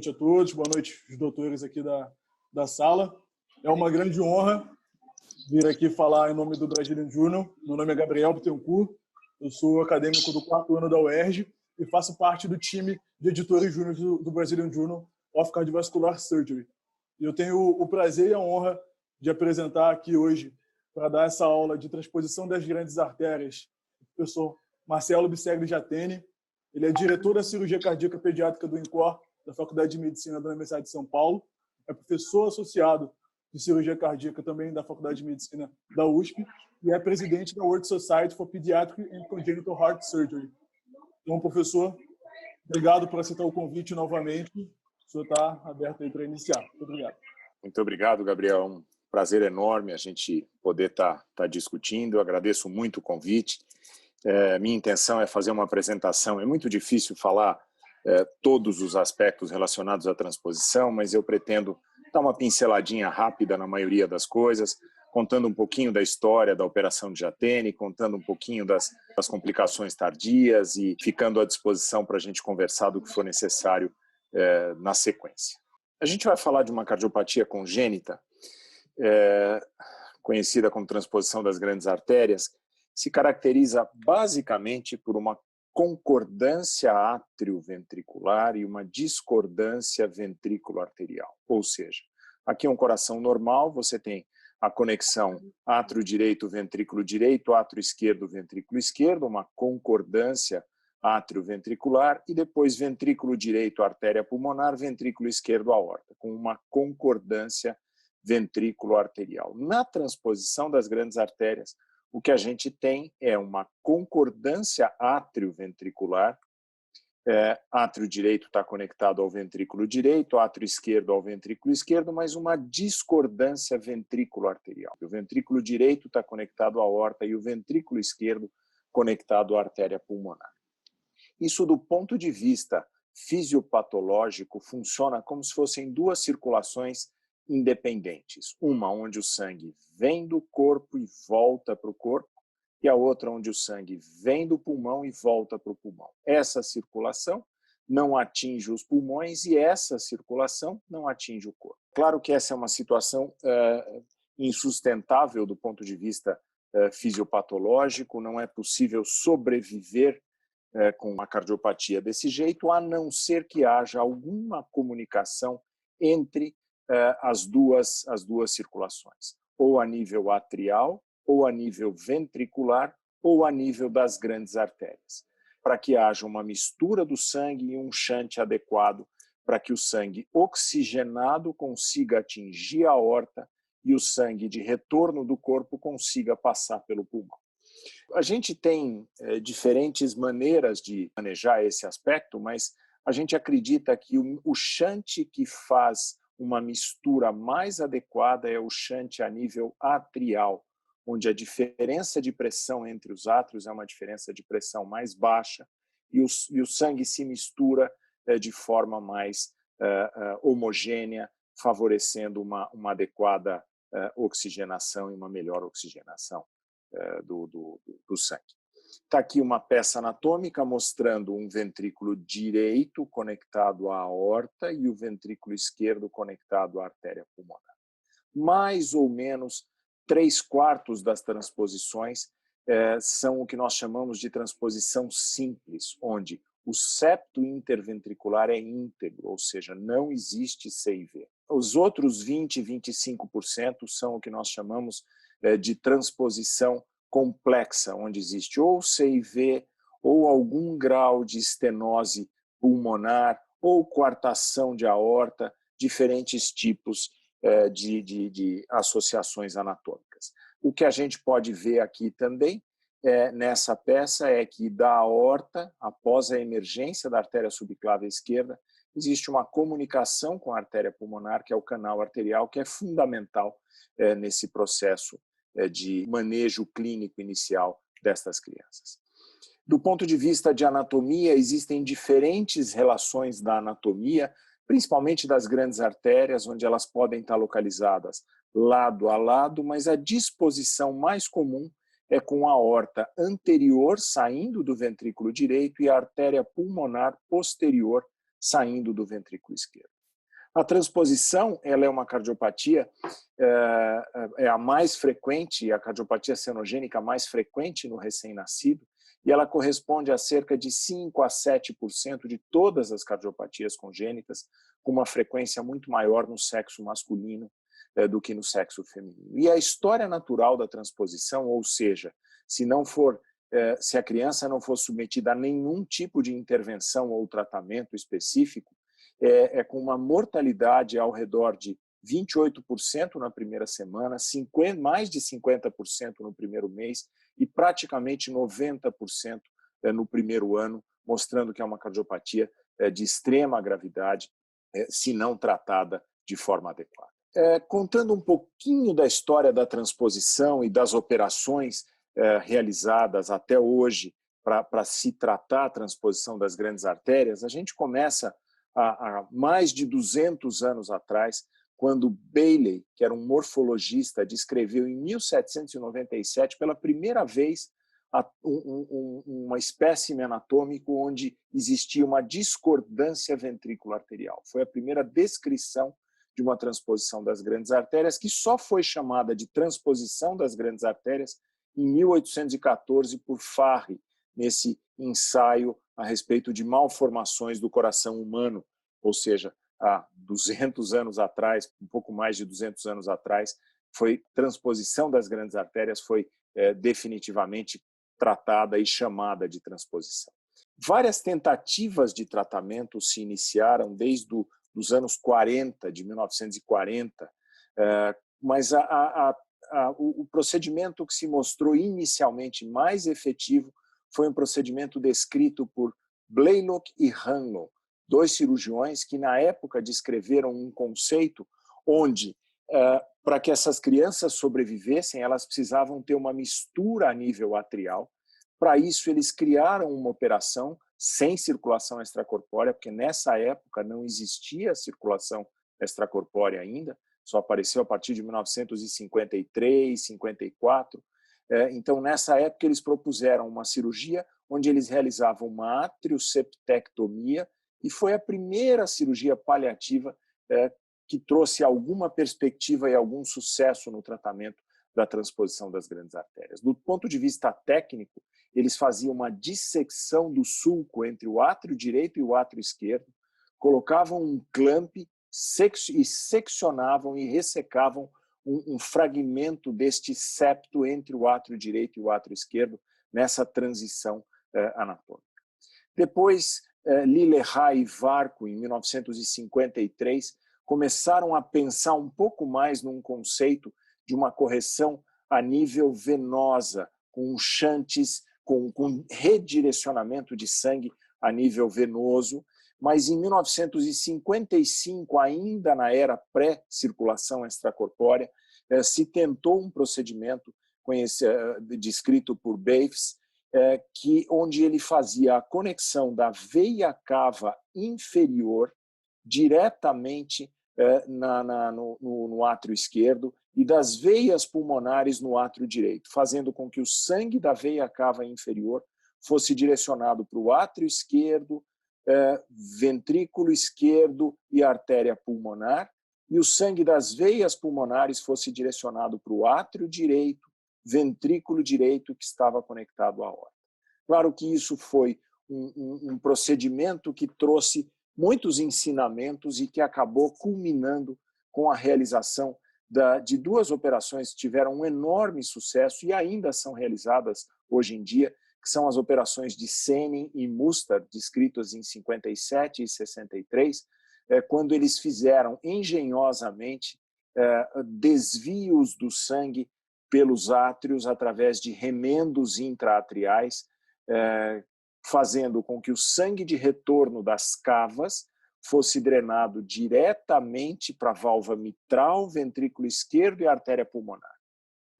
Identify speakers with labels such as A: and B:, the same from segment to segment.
A: noite a todos, boa noite os doutores aqui da sala. É uma grande honra vir aqui falar em nome do Brazilian Journal. Meu nome é Gabriel Bittencourt, eu sou acadêmico do 4º ano da UERJ e faço parte do time de editores júniores do Brazilian Journal of Cardiovascular Surgery. E eu tenho o prazer e a honra de apresentar aqui hoje, para dar essa aula de transposição das grandes artérias, o professor Marcelo Bissegli Jatene. Ele é diretor da cirurgia cardíaca pediátrica do INCOR, da Faculdade de Medicina da Universidade de São Paulo. É professor associado de cirurgia cardíaca também da Faculdade de Medicina da USP e é presidente da World Society for Pediatric and Congenital Heart Surgery. Então, professor, obrigado por aceitar o convite novamente. O senhor está aberto aí para iniciar. Muito obrigado.
B: Muito obrigado, Gabriel. Um prazer enorme a gente poder estar discutindo. Eu agradeço muito o convite. Minha intenção é fazer uma apresentação. É muito difícil falar todos os aspectos relacionados à transposição, mas eu pretendo dar uma pinceladinha rápida na maioria das coisas, contando um pouquinho da história da operação de Jatene, contando um pouquinho das complicações tardias e ficando à disposição para a gente conversar do que for necessário na sequência. A gente vai falar de uma cardiopatia congênita, conhecida como transposição das grandes artérias, se caracteriza basicamente por uma concordância átrio-ventricular e uma discordância ventrículo-arterial. Ou seja, aqui é um coração normal, você tem a conexão átrio direito, ventrículo direito, átrio esquerdo, ventrículo esquerdo, uma concordância átrio-ventricular e depois ventrículo direito, artéria pulmonar, ventrículo esquerdo, aorta, com uma concordância ventrículo-arterial. Na transposição das grandes artérias, o que a gente tem é uma concordância átrio-ventricular. Átrio direito está conectado ao ventrículo direito, átrio esquerdo ao ventrículo esquerdo, mas uma discordância ventrículo-arterial. O ventrículo direito está conectado à aorta e o ventrículo esquerdo conectado à artéria pulmonar. Isso, do ponto de vista fisiopatológico, funciona como se fossem duas circulações independentes. Uma onde o sangue vem do corpo e volta para o corpo, e a outra onde o sangue vem do pulmão e volta para o pulmão. Essa circulação não atinge os pulmões e essa circulação não atinge o corpo. Claro que essa é uma situação insustentável do ponto de vista fisiopatológico, não é possível sobreviver com uma cardiopatia desse jeito, a não ser que haja alguma comunicação entre as duas circulações, ou a nível atrial, ou a nível ventricular, ou a nível das grandes artérias, para que haja uma mistura do sangue e um shunt adequado, para que o sangue oxigenado consiga atingir a aorta e o sangue de retorno do corpo consiga passar pelo pulmão. A gente tem diferentes maneiras de manejar esse aspecto, mas a gente acredita que o shunt que faz uma mistura mais adequada é o shunt a nível atrial, onde a diferença de pressão entre os átrios é uma diferença de pressão mais baixa e o sangue se mistura de forma mais homogênea, favorecendo uma adequada oxigenação e uma melhor oxigenação do sangue. Está aqui uma peça anatômica mostrando um ventrículo direito conectado à aorta e o ventrículo esquerdo conectado à artéria pulmonar. Mais ou menos 3/4 das transposições são o que nós chamamos de transposição simples, onde o septo interventricular é íntegro, ou seja, não existe CIV. Os outros 20, 25% são o que nós chamamos de transposição complexa, onde existe ou CIV, ou algum grau de estenose pulmonar, ou coartação de aorta, diferentes tipos de associações anatômicas. O que a gente pode ver aqui também nessa peça é que da aorta, após a emergência da artéria subclávia esquerda, existe uma comunicação com a artéria pulmonar, que é o canal arterial, que é fundamental nesse processo de manejo clínico inicial destas crianças. Do ponto de vista de anatomia, existem diferentes relações da anatomia, principalmente das grandes artérias, onde elas podem estar localizadas lado a lado, mas a disposição mais comum é com a aorta anterior saindo do ventrículo direito e a artéria pulmonar posterior saindo do ventrículo esquerdo. A transposição, ela é uma cardiopatia, é a mais frequente, a cardiopatia cenogênica mais frequente no recém-nascido, e ela corresponde a cerca de 5 a 7% de todas as cardiopatias congênitas, com uma frequência muito maior no sexo masculino do que no sexo feminino. E a história natural da transposição, ou seja, se a criança não for submetida a nenhum tipo de intervenção ou tratamento específico, é com uma mortalidade ao redor de 28% na primeira semana, mais de 50% no primeiro mês e praticamente 90% no primeiro ano, mostrando que é uma cardiopatia de extrema gravidade, se não tratada de forma adequada. Contando um pouquinho da história da transposição e das operações realizadas até hoje para se tratar a transposição das grandes artérias, a gente começa há mais de 200 anos atrás, quando Bailey, que era um morfologista, descreveu em 1797, pela primeira vez, uma espécime anatômico onde existia uma discordância ventrículo-arterial. Foi a primeira descrição de uma transposição das grandes artérias, que só foi chamada de transposição das grandes artérias em 1814 por Farre, nesse ensaio a respeito de malformações do coração humano, ou seja, há 200 anos atrás, um pouco mais de 200 anos atrás, transposição das grandes artérias foi definitivamente tratada e chamada de transposição. Várias tentativas de tratamento se iniciaram desde os anos 40, de 1940, mas o procedimento que se mostrou inicialmente mais efetivo foi um procedimento descrito por Blaylock e Hanlon, dois cirurgiões que na época descreveram um conceito onde, para que essas crianças sobrevivessem, elas precisavam ter uma mistura a nível atrial. Para isso, eles criaram uma operação sem circulação extracorpórea, porque nessa época não existia circulação extracorpórea ainda, só apareceu a partir de 1953, 54. Então, nessa época, eles propuseram uma cirurgia onde eles realizavam uma atrioseptectomia e foi a primeira cirurgia paliativa que trouxe alguma perspectiva e algum sucesso no tratamento da transposição das grandes artérias. Do ponto de vista técnico, eles faziam uma dissecção do sulco entre o átrio direito e o átrio esquerdo, colocavam um clamp e seccionavam e ressecavam um fragmento deste septo entre o átrio direito e o átrio esquerdo nessa transição anatômica. Depois, Lillehei e Varco, em 1953, começaram a pensar um pouco mais num conceito de uma correção a nível venosa, com shunts, com redirecionamento de sangue a nível venoso, mas em 1955, ainda na era pré-circulação extracorpórea, se tentou um procedimento descrito por Bates, onde ele fazia a conexão da veia cava inferior diretamente no átrio esquerdo e das veias pulmonares no átrio direito, fazendo com que o sangue da veia cava inferior fosse direcionado para o átrio esquerdo, ventrículo esquerdo e artéria pulmonar, e o sangue das veias pulmonares fosse direcionado para o átrio direito, ventrículo direito que estava conectado à aorta. Claro que isso foi um procedimento que trouxe muitos ensinamentos e que acabou culminando com a realização de duas operações que tiveram um enorme sucesso e ainda são realizadas hoje em dia, que são as operações de Senning e Mustard, descritas em 57 e 63, quando eles fizeram engenhosamente desvios do sangue pelos átrios através de remendos intraatriais, fazendo com que o sangue de retorno das cavas fosse drenado diretamente para a válvula mitral, ventrículo esquerdo e artéria pulmonar.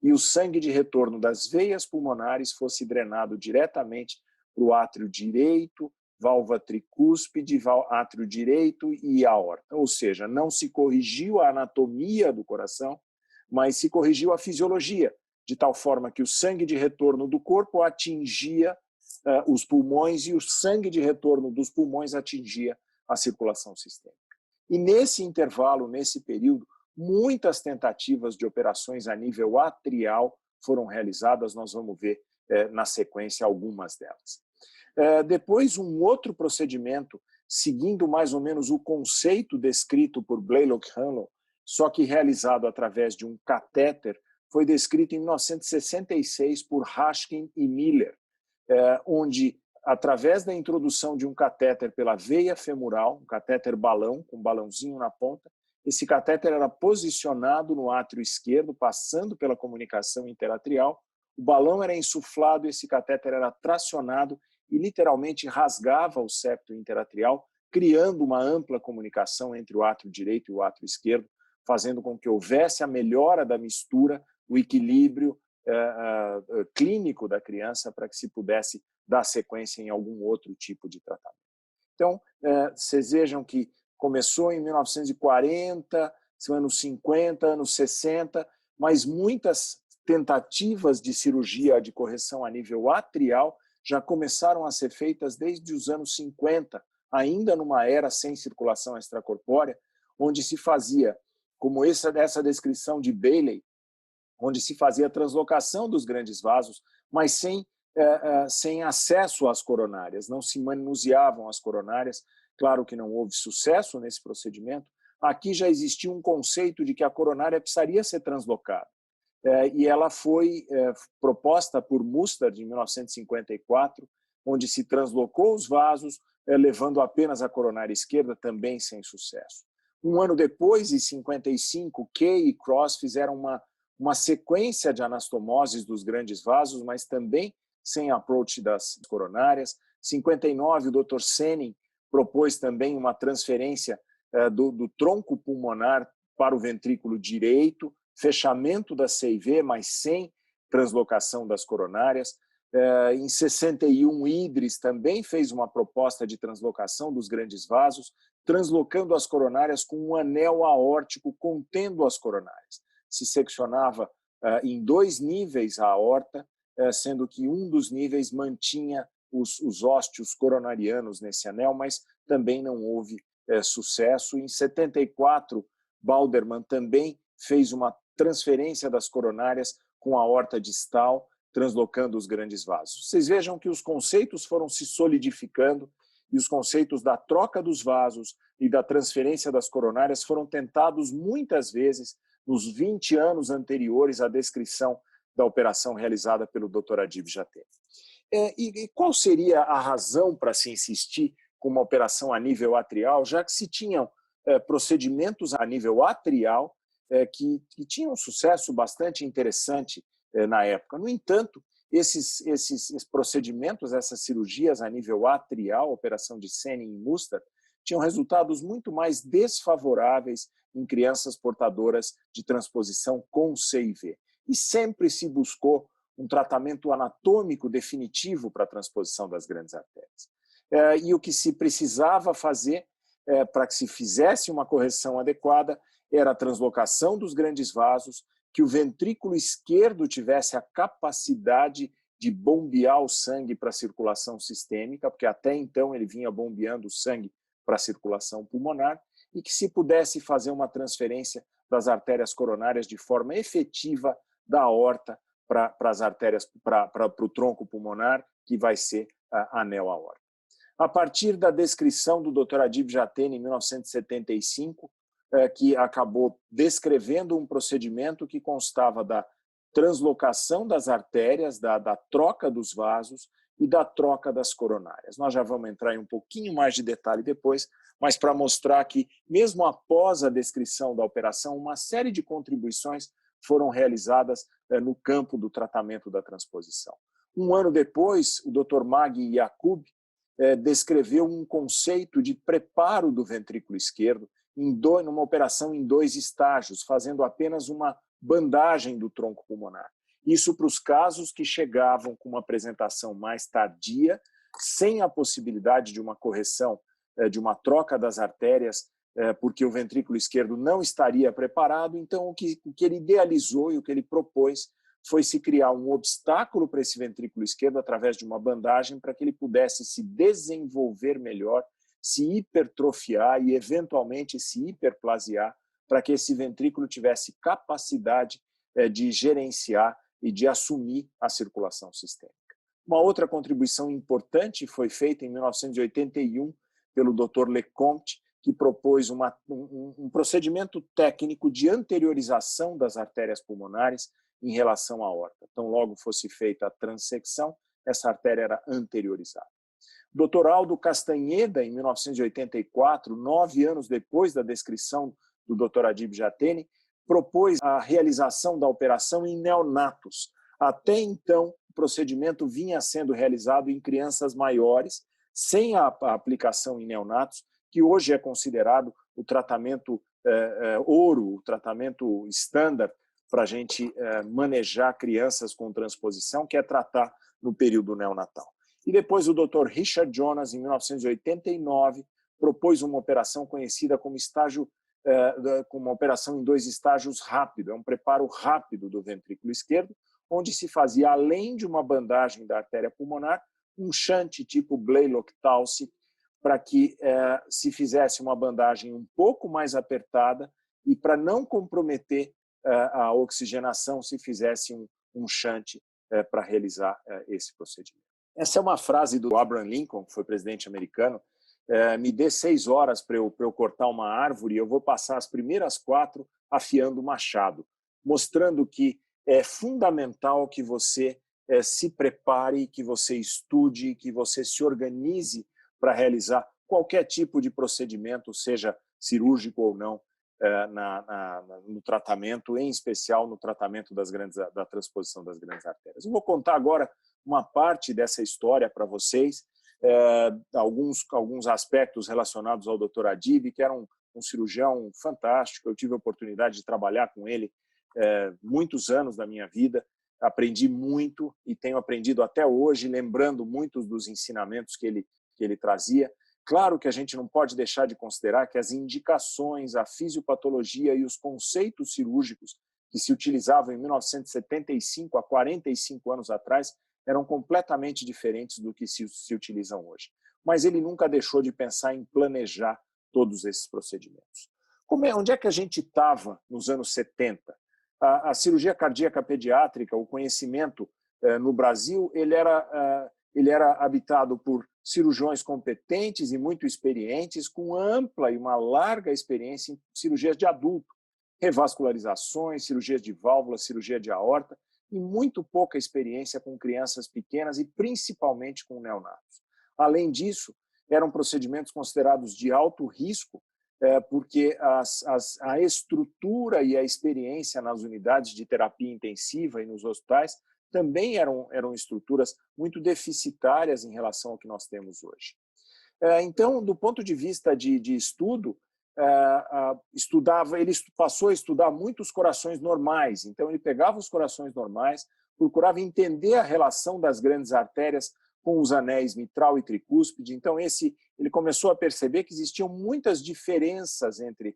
B: E o sangue de retorno das veias pulmonares fosse drenado diretamente para o átrio direito, válvula tricúspide, átrio direito e aorta. Ou seja, não se corrigiu a anatomia do coração, mas se corrigiu a fisiologia, de tal forma que o sangue de retorno do corpo atingia os pulmões e o sangue de retorno dos pulmões atingia a circulação sistêmica. E nesse intervalo, nesse período, muitas tentativas de operações a nível atrial foram realizadas, nós vamos ver na sequência algumas delas. Depois, um outro procedimento, seguindo mais ou menos o conceito descrito por Blalock-Hanlon, só que realizado através de um catéter, foi descrito em 1966 por Hashkin e Miller, onde, através da introdução de um catéter pela veia femoral, um catéter balão, com um balãozinho na ponta, esse catéter era posicionado no átrio esquerdo, passando pela comunicação interatrial, o balão era insuflado, esse catéter era tracionado e literalmente rasgava o septo interatrial, criando uma ampla comunicação entre o átrio direito e o átrio esquerdo, fazendo com que houvesse a melhora da mistura, o equilíbrio clínico da criança para que se pudesse dar sequência em algum outro tipo de tratamento. Então, vocês vejam que começou em 1940, anos 50, anos 60, mas muitas tentativas de cirurgia de correção a nível atrial já começaram a ser feitas desde os anos 50, ainda numa era sem circulação extracorpórea, onde se fazia, como essa descrição de Bailey, onde se fazia a translocação dos grandes vasos, mas sem acesso às coronárias, não se manuseavam as coronárias. Claro que não houve sucesso nesse procedimento. Aqui já existia um conceito de que a coronária precisaria ser translocada. E ela foi proposta por Mustard em 1954, onde se translocou os vasos, levando apenas a coronária esquerda, também sem sucesso. Um ano depois, em 55, Kay e Cross fizeram uma sequência de anastomoses dos grandes vasos, mas também sem approach das coronárias. Em 59, o Dr. Senning propôs também uma transferência do tronco pulmonar para o ventrículo direito, fechamento da CIV, mas sem translocação das coronárias. Em 61, Idris também fez uma proposta de translocação dos grandes vasos, translocando as coronárias com um anel aórtico contendo as coronárias. Se seccionava em 2 níveis a aorta, sendo que um dos níveis mantinha os ósteos coronarianos nesse anel, mas também não houve sucesso. Em 74, Balderman também fez uma transferência das coronárias com a aorta distal, translocando os grandes vasos. Vocês vejam que os conceitos foram se solidificando e os conceitos da troca dos vasos e da transferência das coronárias foram tentados muitas vezes nos 20 anos anteriores à descrição da operação realizada pelo Dr. Adib Jatene. E qual seria a razão para se insistir com uma operação a nível atrial, já que se tinham procedimentos a nível atrial que tinham um sucesso bastante interessante na época? No entanto, esses procedimentos, essas cirurgias a nível atrial, operação de Senning e Mustard, tinham resultados muito mais desfavoráveis em crianças portadoras de transposição com CIV. E sempre se buscou um tratamento anatômico definitivo para a transposição das grandes artérias. E o que se precisava fazer para que se fizesse uma correção adequada era a translocação dos grandes vasos, que o ventrículo esquerdo tivesse a capacidade de bombear o sangue para a circulação sistêmica, porque até então ele vinha bombeando o sangue para a circulação pulmonar, e que se pudesse fazer uma transferência das artérias coronárias de forma efetiva da aorta para as artérias, para o tronco pulmonar, que vai ser a anel aorta. A partir da descrição do Dr. Adib Jatene em 1975, que acabou descrevendo um procedimento que constava da translocação das artérias, da troca dos vasos e da troca das coronárias. Nós já vamos entrar em um pouquinho mais de detalhe depois, mas para mostrar que, mesmo após a descrição da operação, uma série de contribuições foram realizadas no campo do tratamento da transposição. Um ano depois, o Dr. Maghi Yacoub descreveu um conceito de preparo do ventrículo esquerdo numa operação em 2 estágios, fazendo apenas uma bandagem do tronco pulmonar. Isso para os casos que chegavam com uma apresentação mais tardia, sem a possibilidade de uma correção, de uma troca das artérias, porque o ventrículo esquerdo não estaria preparado. Então, o que ele idealizou e o que ele propôs foi se criar um obstáculo para esse ventrículo esquerdo através de uma bandagem para que ele pudesse se desenvolver melhor se hipertrofiar e, eventualmente, se hiperplasiar para que esse ventrículo tivesse capacidade de gerenciar e de assumir a circulação sistêmica. Uma outra contribuição importante foi feita em 1981 pelo Dr. Lecomte, que propôs um procedimento técnico de anteriorização das artérias pulmonares em relação à aorta. Então, logo fosse feita a transecção, essa artéria era anteriorizada. Dr. Aldo Castanheda, em 1984, 9 anos depois da descrição do Dr. Adib Jatene, propôs a realização da operação em neonatos. Até então, o procedimento vinha sendo realizado em crianças maiores, sem a aplicação em neonatos, que hoje é considerado o tratamento ouro, o tratamento standard para a gente manejar crianças com transposição, que é tratar no período neonatal. E depois o Dr. Richard Jonas, em 1989, propôs uma operação conhecida como como uma operação em 2 estágios rápido, é um preparo rápido do ventrículo esquerdo, onde se fazia, além de uma bandagem da artéria pulmonar, um shunt tipo Blalock-Taussig, para que se fizesse uma bandagem um pouco mais apertada e para não comprometer a oxigenação, se fizesse um shunt para realizar esse procedimento. Essa é uma frase do Abraham Lincoln, que foi presidente americano: me dê 6 horas para eu cortar uma árvore e eu vou passar as primeiras 4 afiando o machado, mostrando que é fundamental que você se prepare, que você estude, que você se organize para realizar qualquer tipo de procedimento, seja cirúrgico ou não, no tratamento, em especial no tratamento da transposição das grandes artérias. Eu vou contar agora uma parte dessa história para vocês, alguns aspectos relacionados ao Dr. Adib, que era um cirurgião fantástico. Eu tive a oportunidade de trabalhar com ele muitos anos da minha vida, aprendi muito e tenho aprendido até hoje, lembrando muitos dos ensinamentos que ele trazia. Claro que a gente não pode deixar de considerar que as indicações, a fisiopatologia e os conceitos cirúrgicos que se utilizavam em 1975, há 45 anos atrás, eram completamente diferentes do que se utilizam hoje. Mas ele nunca deixou de pensar em planejar todos esses procedimentos. Onde é que a gente estava nos anos 70? A cirurgia cardíaca pediátrica, o conhecimento no Brasil, ele era habitado por cirurgiões competentes e muito experientes, com ampla e uma larga experiência em cirurgias de adulto, revascularizações, cirurgias de válvula, cirurgia de aorta, e muito pouca experiência com crianças pequenas e principalmente com neonatos. Além disso, eram procedimentos considerados de alto risco, porque a estrutura e a experiência nas unidades de terapia intensiva e nos hospitais também eram estruturas muito deficitárias em relação ao que nós temos hoje. Então, do ponto de vista de estudo, ele passou a estudar muitos corações normais. Então, ele pegava os corações normais, procurava entender a relação das grandes artérias com os anéis mitral e tricúspide. Então, ele começou a perceber que existiam muitas diferenças entre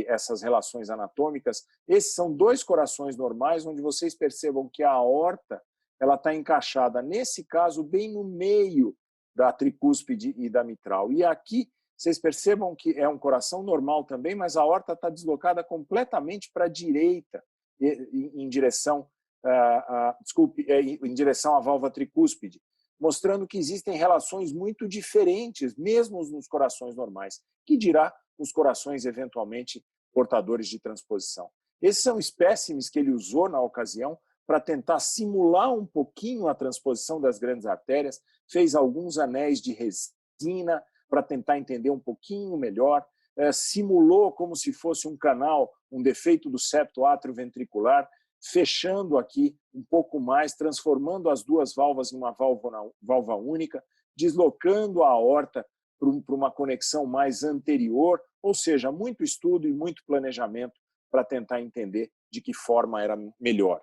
B: essas relações anatômicas. Esses são 2 corações normais, onde vocês percebam que a aorta está encaixada, nesse caso, bem no meio da tricúspide e da mitral. E aqui, vocês percebam que é um coração normal também, mas a aorta está deslocada completamente para a direita, em direção à válvula tricúspide, mostrando que existem relações muito diferentes, mesmo nos corações normais, que dirá os corações eventualmente portadores de transposição. Esses são espécimes que ele usou na ocasião para tentar simular um pouquinho a transposição das grandes artérias, fez alguns anéis de resina para tentar entender um pouquinho melhor, simulou como se fosse um canal, um defeito do septo atrioventricular, fechando aqui um pouco mais, transformando as 2 válvulas em uma válvula única, deslocando a aorta para uma conexão mais anterior, ou seja, muito estudo e muito planejamento para tentar entender de que forma era melhor.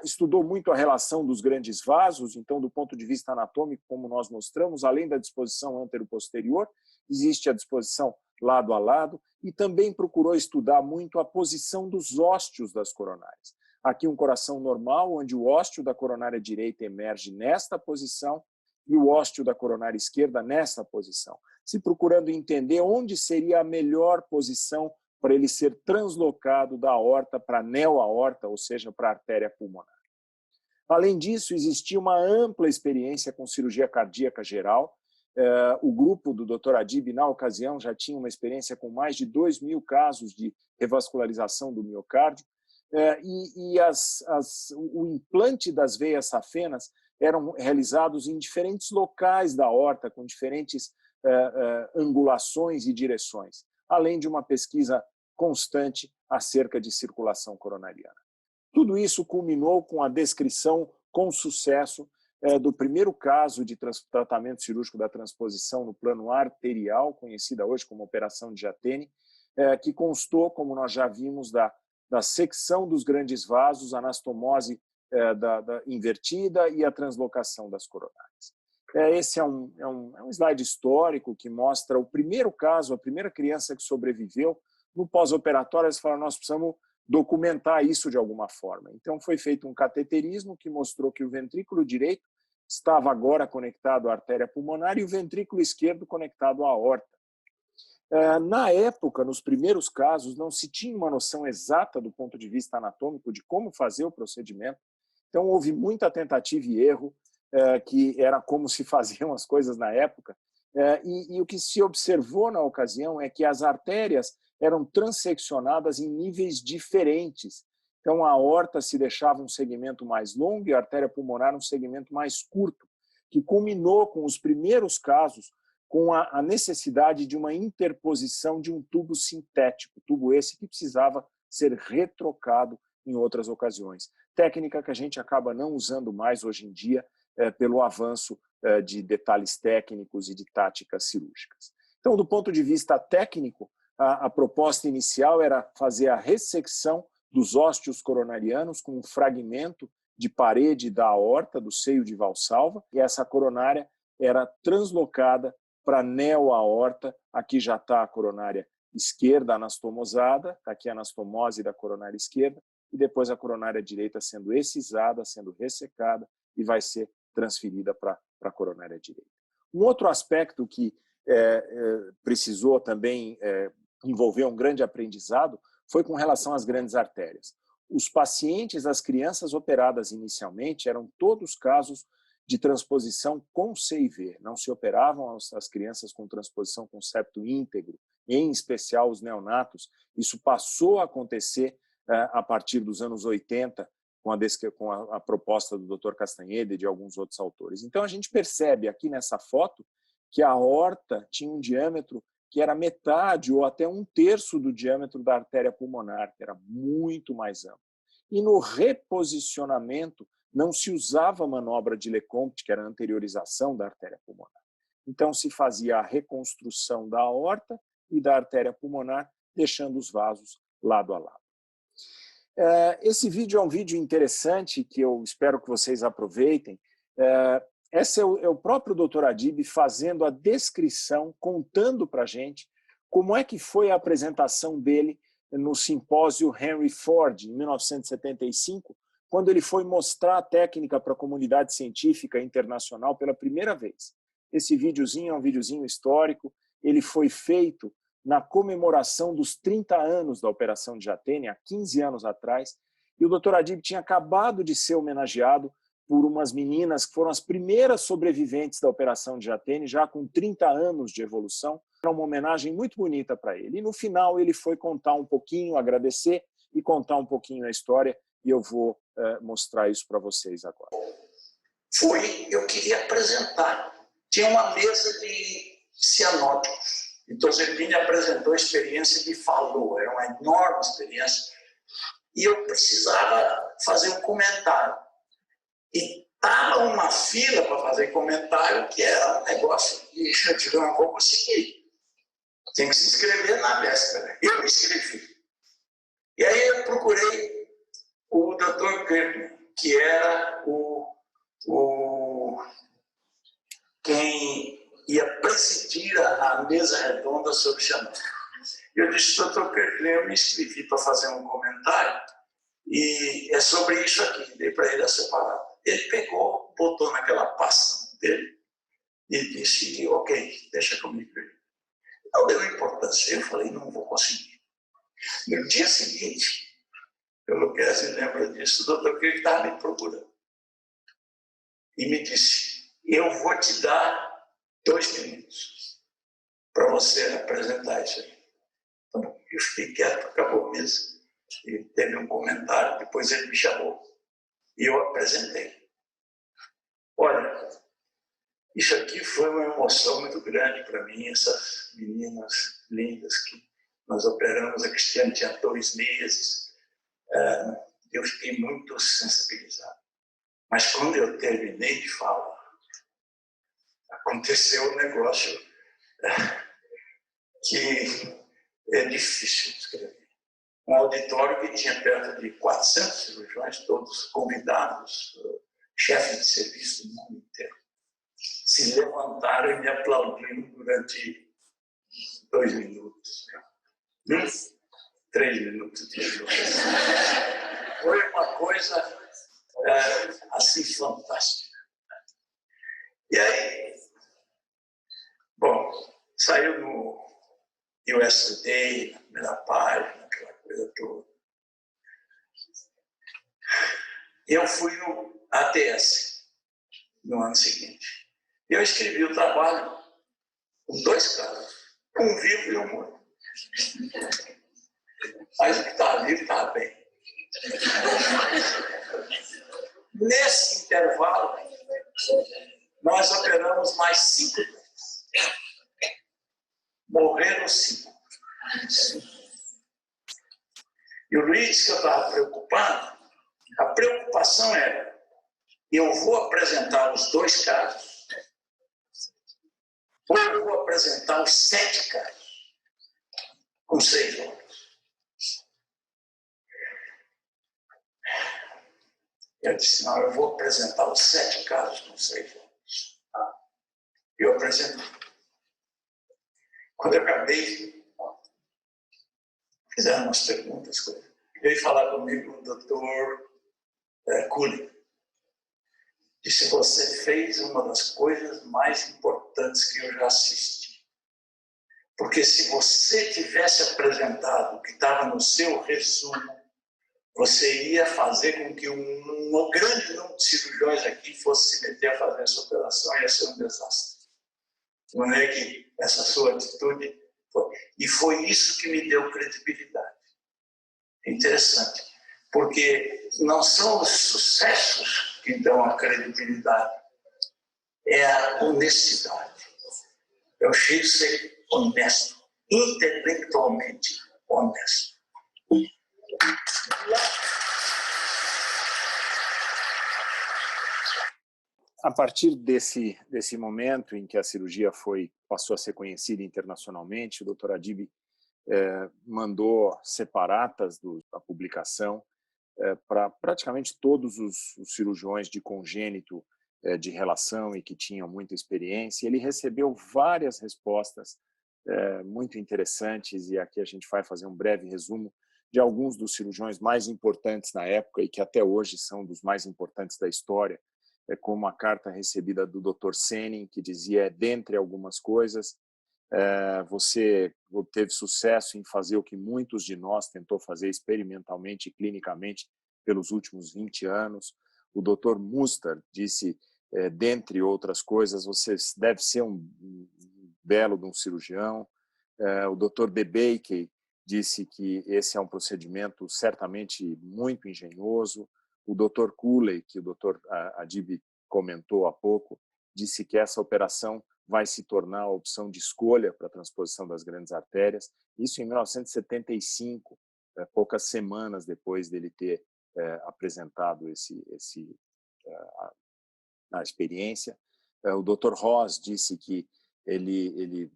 B: Estudou muito a relação dos grandes vasos, então, do ponto de vista anatômico, como nós mostramos, além da disposição antero-posterior, existe a disposição lado a lado, e também procurou estudar muito a posição dos ósteos das coronárias. Aqui um coração normal, onde o ósteo da coronária direita emerge nesta posição e o ósteo da coronária esquerda nesta posição. se procurando entender onde seria a melhor posição para ele ser translocado da aorta para a neo-aorta, ou seja, para a artéria pulmonar. Além disso, existia uma ampla experiência com cirurgia cardíaca geral. O grupo do Dr. Adib, na ocasião, já tinha uma experiência com mais de 2.000 casos de revascularização do miocárdio, o implante das veias safenas eram realizados em diferentes locais da aorta, com diferentes angulações e direções, além de uma pesquisa constante acerca de circulação coronariana. Tudo isso culminou com a descrição com sucesso do primeiro caso de tratamento cirúrgico da transposição no plano arterial, conhecida hoje como Operação de Jatene, que constou, como nós já vimos, da secção dos grandes vasos, anastomose invertida e a translocação das coronárias. Esse é um slide histórico que mostra o primeiro caso, a primeira criança que sobreviveu. No pós-operatório, eles falaram, nós precisamos documentar isso de alguma forma. Então, foi feito um cateterismo que mostrou que o ventrículo direito estava agora conectado à artéria pulmonar e o ventrículo esquerdo conectado à aorta. Na época, nos primeiros casos, não se tinha uma noção exata do ponto de vista anatômico de como fazer o procedimento. Então, houve muita tentativa e erro, que era como se faziam as coisas na época. E o que se observou na ocasião é que as artérias eram transeccionadas em níveis diferentes. Então, a aorta se deixava um segmento mais longo e a artéria pulmonar um segmento mais curto, que culminou com os primeiros casos com a necessidade de uma interposição de um tubo sintético, tubo esse que precisava ser retrocado em outras ocasiões. Técnica que a gente acaba não usando mais hoje em dia pelo avanço de detalhes técnicos e de táticas cirúrgicas. Então, do ponto de vista técnico, a proposta inicial era fazer a ressecção dos ósteos coronarianos com um fragmento de parede da aorta, do seio de Valsalva, e essa coronária era translocada para a neo-aorta. Aqui já está a coronária esquerda anastomosada, está aqui a anastomose da coronária esquerda, e depois a coronária direita sendo excisada, sendo ressecada, e vai ser transferida para a coronária direita. Um outro aspecto que precisou também envolver um grande aprendizado foi com relação às grandes artérias. Os pacientes, as crianças operadas inicialmente, eram todos casos de transposição com CIV. Não se operavam as crianças com transposição com septo íntegro, em especial os neonatos. Isso passou a acontecer a partir dos anos 80, com a proposta do Dr. Castanheda e de alguns outros autores. Então, a gente percebe aqui nessa foto que a aorta tinha um diâmetro que era metade ou até 1/3 do diâmetro da artéria pulmonar, que era muito mais amplo. E no reposicionamento não se usava a manobra de Lecomte, que era a anteriorização da artéria pulmonar. Então se fazia a reconstrução da aorta e da artéria pulmonar, deixando os vasos lado a lado. Esse vídeo é um vídeo interessante que eu espero que vocês aproveitem. Esse é o próprio Dr. Adib fazendo a descrição, contando para a gente como é que foi a apresentação dele no simpósio Henry Ford, em 1975, quando ele foi mostrar a técnica para a comunidade científica internacional pela primeira vez. Esse videozinho é um videozinho histórico, ele foi feito na comemoração dos 30 anos da Operação de Jatene, há 15 anos atrás, e o Dr. Adib tinha acabado de ser homenageado por umas meninas que foram as primeiras sobreviventes da Operação de Jatene, já com 30 anos de evolução. Era uma homenagem muito bonita para ele. E no final ele foi contar um pouquinho, agradecer e contar um pouquinho a história, e eu vou mostrar isso para vocês agora.
C: Eu queria apresentar. Tinha uma mesa de cianóticos. Então, Zerbini apresentou a experiência e me falou. Era uma enorme experiência. E eu precisava fazer um comentário. E estava uma fila para fazer comentário, que era um negócio que eu digo, não vou conseguir. Tem que se inscrever na véspera. Eu me inscrevi. E aí eu procurei o Dr. Kirkman, que era quem ia presidir a mesa redonda sobre Xanadu. Eu disse, Dr. Kirkman, eu me inscrevi para fazer um comentário e é sobre isso aqui. Dei para ele essa palavra. Ele pegou, botou naquela pasta dele e disse, ok, deixa comigo. Não deu importância. Eu falei, não vou conseguir. No dia seguinte, pelo que se lembra disso, o doutor Kirk estava me procurando. E me disse, eu vou te dar 2 minutos para você apresentar isso aí. Então, eu fiquei quieto, acabou mesmo. E teve um comentário, depois ele me chamou. E eu apresentei. Olha, isso aqui foi uma emoção muito grande para mim, essas meninas lindas que nós operamos. A Cristiane tinha 2 meses. Eu fiquei muito sensibilizado. Mas quando eu terminei de falar, aconteceu um negócio que é difícil de escrever. Um auditório que tinha perto de 400 cirurgiões, todos convidados, chefes de serviço do mundo inteiro, se levantaram e me aplaudiram durante 2 minutos. 3 minutos de jogo. Foi uma coisa assim fantástica. E aí, bom, saiu no US Today, na primeira página, aquela coisa toda. Eu fui no ATS no ano seguinte. Eu escrevi o trabalho com 2 casos, um vivo e um morto. Mas o que estava vivo estava bem. Nesse intervalo, nós operamos mais 5 vezes. Morreram 5. E o Luiz disse que eu estava preocupado. A preocupação era, eu vou apresentar os 2 casos, ou eu vou apresentar os 7 casos, com 6 horas. Eu disse, não, eu vou apresentar os 7 casos com 6 horas. Eu apresentei. Quando eu acabei, fizeram umas perguntas, veio falar comigo o doutor Cooley. Disse, você fez uma das coisas mais importantes que eu já assisti. Porque se você tivesse apresentado o que estava no seu resumo, você ia fazer com que um grande número de cirurgiões aqui fosse se meter a fazer essa operação e ia ser um desastre. Não é que essa sua atitude foi. E foi isso que me deu credibilidade. Interessante, porque não são os sucessos que dão a credibilidade, é a honestidade. É o jeito de ser honesto, intelectualmente honesto.
B: A partir desse momento em que a cirurgia passou a ser conhecida internacionalmente, o Dr. Adib mandou separatas da publicação para praticamente todos os cirurgiões de congênito de relação e que tinham muita experiência. Ele recebeu várias respostas muito interessantes, e aqui a gente vai fazer um breve resumo de alguns dos cirurgiões mais importantes na época e que até hoje são dos mais importantes da história, como a carta recebida do Dr. Senning, que dizia, dentre algumas coisas, você teve sucesso em fazer o que muitos de nós tentou fazer experimentalmente e clinicamente pelos últimos 20 anos. O Dr. Mustard disse, dentre outras coisas, você deve ser um belo de um cirurgião. O Dr. DeBakey disse que esse é um procedimento certamente muito engenhoso. O Dr. Cooley, que o Dr. Adib comentou há pouco, disse que essa operação vai se tornar a opção de escolha para a transposição das grandes artérias. Isso em 1975, poucas semanas depois dele ter apresentado a experiência. O Dr. Ross disse que ele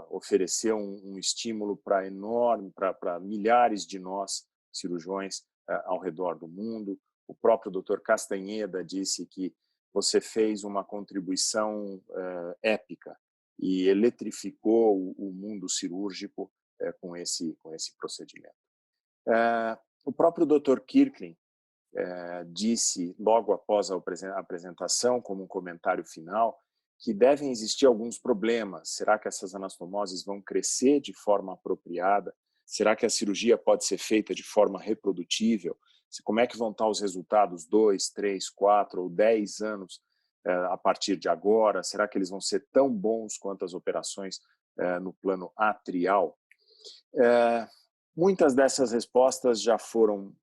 B: ofereceu um estímulo para milhares de nós, cirurgiões, ao redor do mundo. O próprio Dr. Castanheda disse que você fez uma contribuição épica e eletrificou o mundo cirúrgico com esse procedimento. O próprio Dr. Kirkling disse, logo após a apresentação, como um comentário final, que devem existir alguns problemas. Será que essas anastomoses vão crescer de forma apropriada? Será que a cirurgia pode ser feita de forma reprodutível? Como é que vão estar os resultados 2, 3, 4 ou 10 anos a partir de agora? Será que eles vão ser tão bons quanto as operações no plano atrial? Muitas dessas respostas já foram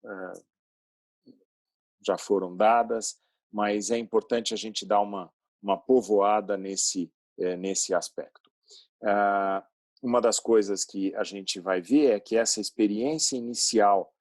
B: dadas, mas é importante a gente dar uma povoada nesse aspecto. Uma das coisas que a gente vai ver é que essa experiência inicial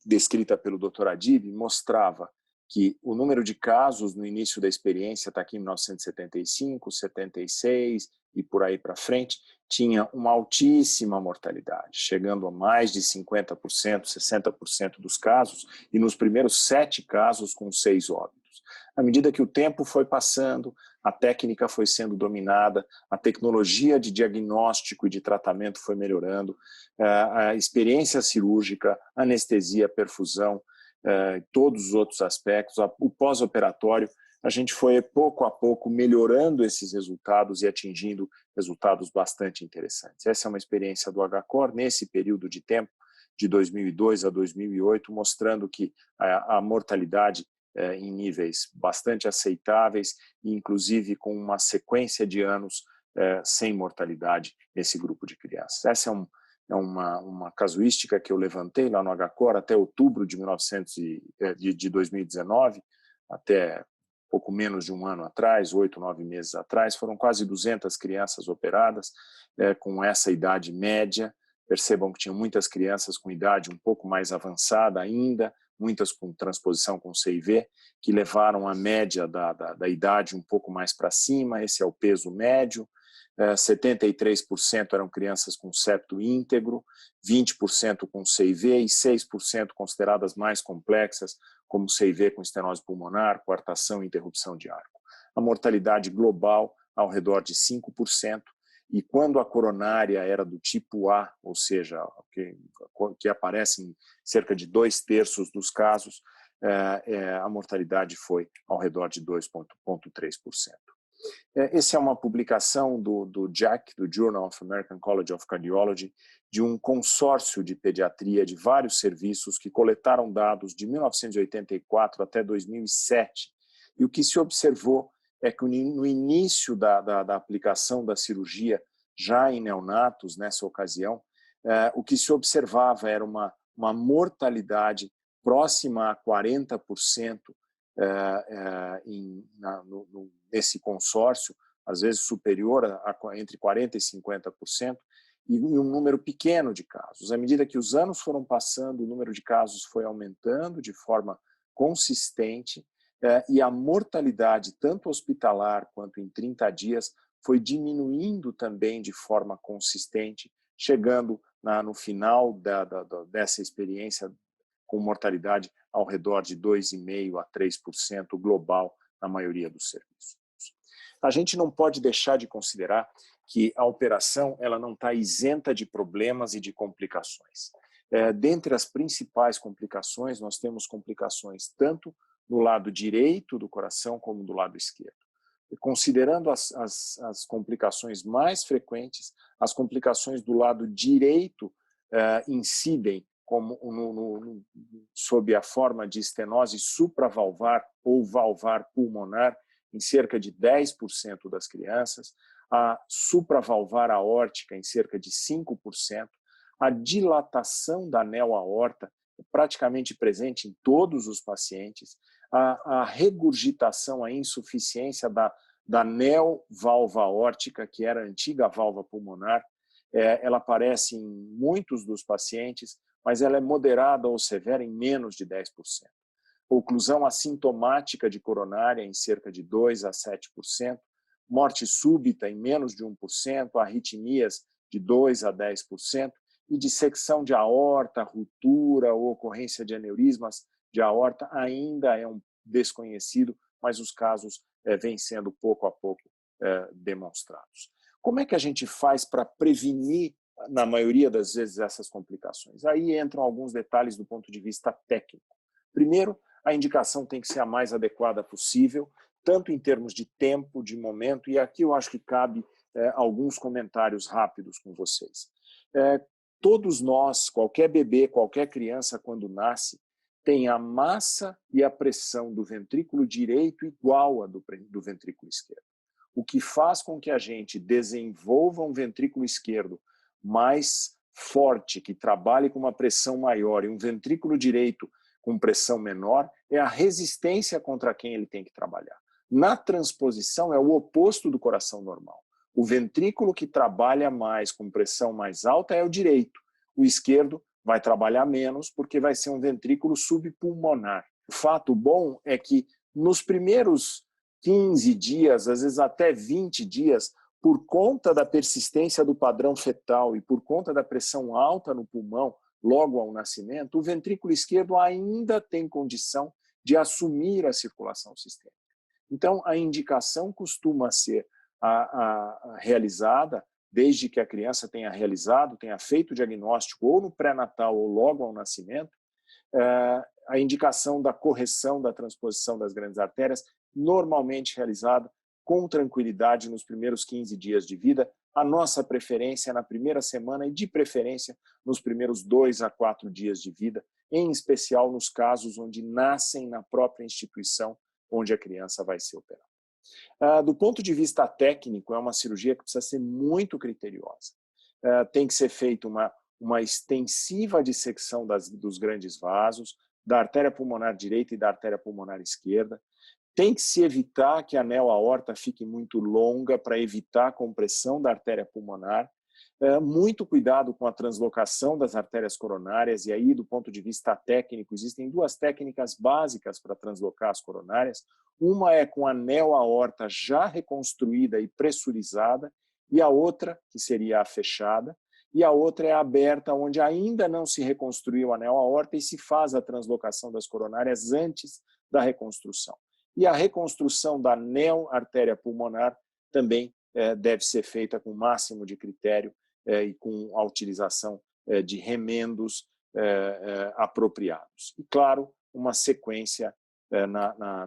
B: descrita pelo Dr. Adib mostrava que o número de casos no início da experiência, está aqui em 1975, 76 e por aí para frente, tinha uma altíssima mortalidade, chegando a mais de 50%, 60% dos casos, e nos primeiros 7 casos com 6 óbitos. À medida que o tempo foi passando, a técnica foi sendo dominada, a tecnologia de diagnóstico e de tratamento foi melhorando, a experiência cirúrgica, anestesia, perfusão, todos os outros aspectos, o pós-operatório, a gente foi pouco a pouco melhorando esses resultados e atingindo resultados bastante interessantes. Essa é uma experiência do HCOR nesse período de tempo, de 2002 a 2008, mostrando que a mortalidade em níveis bastante aceitáveis e inclusive com uma sequência de anos sem mortalidade nesse grupo de crianças. Essa é uma casuística que eu levantei lá no HCOR até outubro de 2019, até pouco menos de um ano atrás, 8, 9 meses atrás, foram quase 200 crianças operadas com essa idade média. Percebam que tinham muitas crianças com idade um pouco mais avançada ainda, muitas com transposição com CIV, que levaram a média da idade um pouco mais para cima. Esse é o peso médio. 73% eram crianças com septo íntegro, 20% com CIV e 6% consideradas mais complexas, como CIV com estenose pulmonar, coartação e interrupção de arco. A mortalidade global ao redor de 5%, e quando a coronária era do tipo A, ou seja, que aparece em cerca de 2/3 dos casos, a mortalidade foi ao redor de 2,3%. Essa é uma publicação do JACC, do Journal of American College of Cardiology, de um consórcio de pediatria de vários serviços que coletaram dados de 1984 até 2007. E o que se observou é que no início da aplicação da cirurgia, já em neonatos, nessa ocasião, o que se observava era uma mortalidade próxima a 40% nesse consórcio, às vezes superior a entre 40% e 50%, e um número pequeno de casos. À medida que os anos foram passando, o número de casos foi aumentando de forma consistente, e a mortalidade, tanto hospitalar quanto em 30 dias, foi diminuindo também de forma consistente, chegando no final dessa experiência com mortalidade ao redor de 2,5% a 3% global na maioria dos serviços. A gente não pode deixar de considerar que a operação ela não está isenta de problemas e de complicações. Dentre as principais complicações, nós temos complicações tanto do lado direito do coração como do lado esquerdo. E considerando as complicações mais frequentes, as complicações do lado direito incidem sob a forma de estenose supravalvar ou valvar pulmonar em cerca de 10% das crianças, a supravalvar aórtica em cerca de 5%, a dilatação da anel aorta é praticamente presente em todos os pacientes, a regurgitação, a insuficiência da anel valva aórtica, que era a antiga válvula pulmonar, ela aparece em muitos dos pacientes, mas ela é moderada ou severa em menos de 10%. Oclusão assintomática de coronária em cerca de 2% a 7%, morte súbita em menos de 1%, arritmias de 2% a 10%, e dissecção de aorta, ruptura ou ocorrência de aneurismas de aorta ainda é um desconhecido, mas os casos vêm sendo pouco a pouco demonstrados. Como é que a gente faz para prevenir, na maioria das vezes, essas complicações? Aí entram alguns detalhes do ponto de vista técnico. Primeiro, a indicação tem que ser a mais adequada possível, tanto em termos de tempo, de momento, e aqui eu acho que cabe alguns comentários rápidos com vocês. Todos nós, qualquer bebê, qualquer criança, quando nasce, tem a massa e a pressão do ventrículo direito igual à do ventrículo esquerdo. O que faz com que a gente desenvolva um ventrículo esquerdo mais forte, que trabalhe com uma pressão maior, e um ventrículo direito com pressão menor, é a resistência contra quem ele tem que trabalhar. Na transposição, é o oposto do coração normal. O ventrículo que trabalha mais, com pressão mais alta, é o direito. O esquerdo vai trabalhar menos, porque vai ser um ventrículo subpulmonar. O fato bom é que nos primeiros 15 dias, às vezes até 20 dias, por conta da persistência do padrão fetal e por conta da pressão alta no pulmão, logo ao nascimento, o ventrículo esquerdo ainda tem condição de assumir a circulação sistêmica. Então, a indicação costuma ser realizada, desde que a criança tenha realizado, tenha feito o diagnóstico ou no pré-natal ou logo ao nascimento, a indicação da correção da transposição das grandes artérias, normalmente realizada com tranquilidade nos primeiros 15 dias de vida. A nossa preferência é na primeira semana e, de preferência, nos primeiros 2 a 4 dias de vida, em especial nos casos onde nascem na própria instituição onde a criança vai ser operada. Do ponto de vista técnico, é uma cirurgia que precisa ser muito criteriosa. Tem que ser feita uma extensiva dissecção dos grandes vasos, da artéria pulmonar direita e da artéria pulmonar esquerda. Tem que se evitar que a anel aorta fique muito longa para evitar a compressão da artéria pulmonar. Muito cuidado com a translocação das artérias coronárias, e aí, do ponto de vista técnico, existem 2 técnicas básicas para translocar as coronárias. Uma é com a anel aorta já reconstruída e pressurizada, e a outra, que seria a fechada, e a outra é a aberta, onde ainda não se reconstruiu a anel aorta e se faz a translocação das coronárias antes da reconstrução. E a reconstrução da anel artéria pulmonar também deve ser feita com o máximo de critério e com a utilização de remendos apropriados. E, claro, uma sequência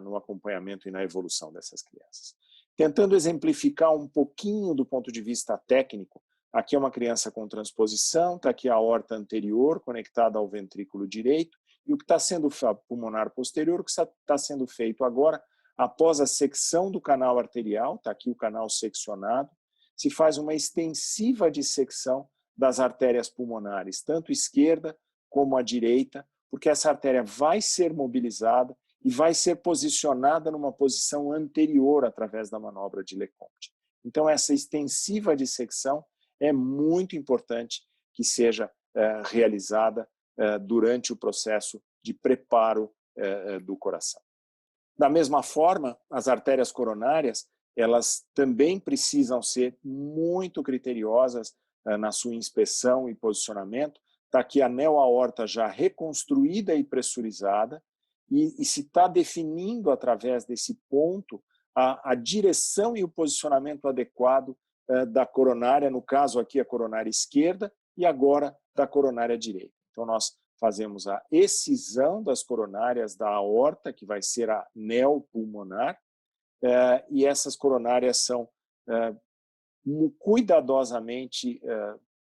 B: no acompanhamento e na evolução dessas crianças. Tentando exemplificar um pouquinho do ponto de vista técnico, aqui é uma criança com transposição, está aqui a aorta anterior conectada ao ventrículo direito, e o que está sendo pulmonar posterior, o que está sendo feito agora, após a secção do canal arterial, está aqui o canal seccionado, se faz uma extensiva dissecção das artérias pulmonares, tanto esquerda como a direita, porque essa artéria vai ser mobilizada e vai ser posicionada numa posição anterior através da manobra de Lecomte. Então, essa extensiva dissecção é muito importante que seja realizada durante o processo de preparo do coração. Da mesma forma, as artérias coronárias, elas também precisam ser muito criteriosas na sua inspeção e posicionamento. Está aqui a anel aorta já reconstruída e pressurizada, e se está definindo através desse ponto a direção e o posicionamento adequado da coronária, no caso aqui a coronária esquerda, e agora da coronária direita. Então nós fazemos a excisão das coronárias da aorta, que vai ser a anel pulmonar, e essas coronárias são cuidadosamente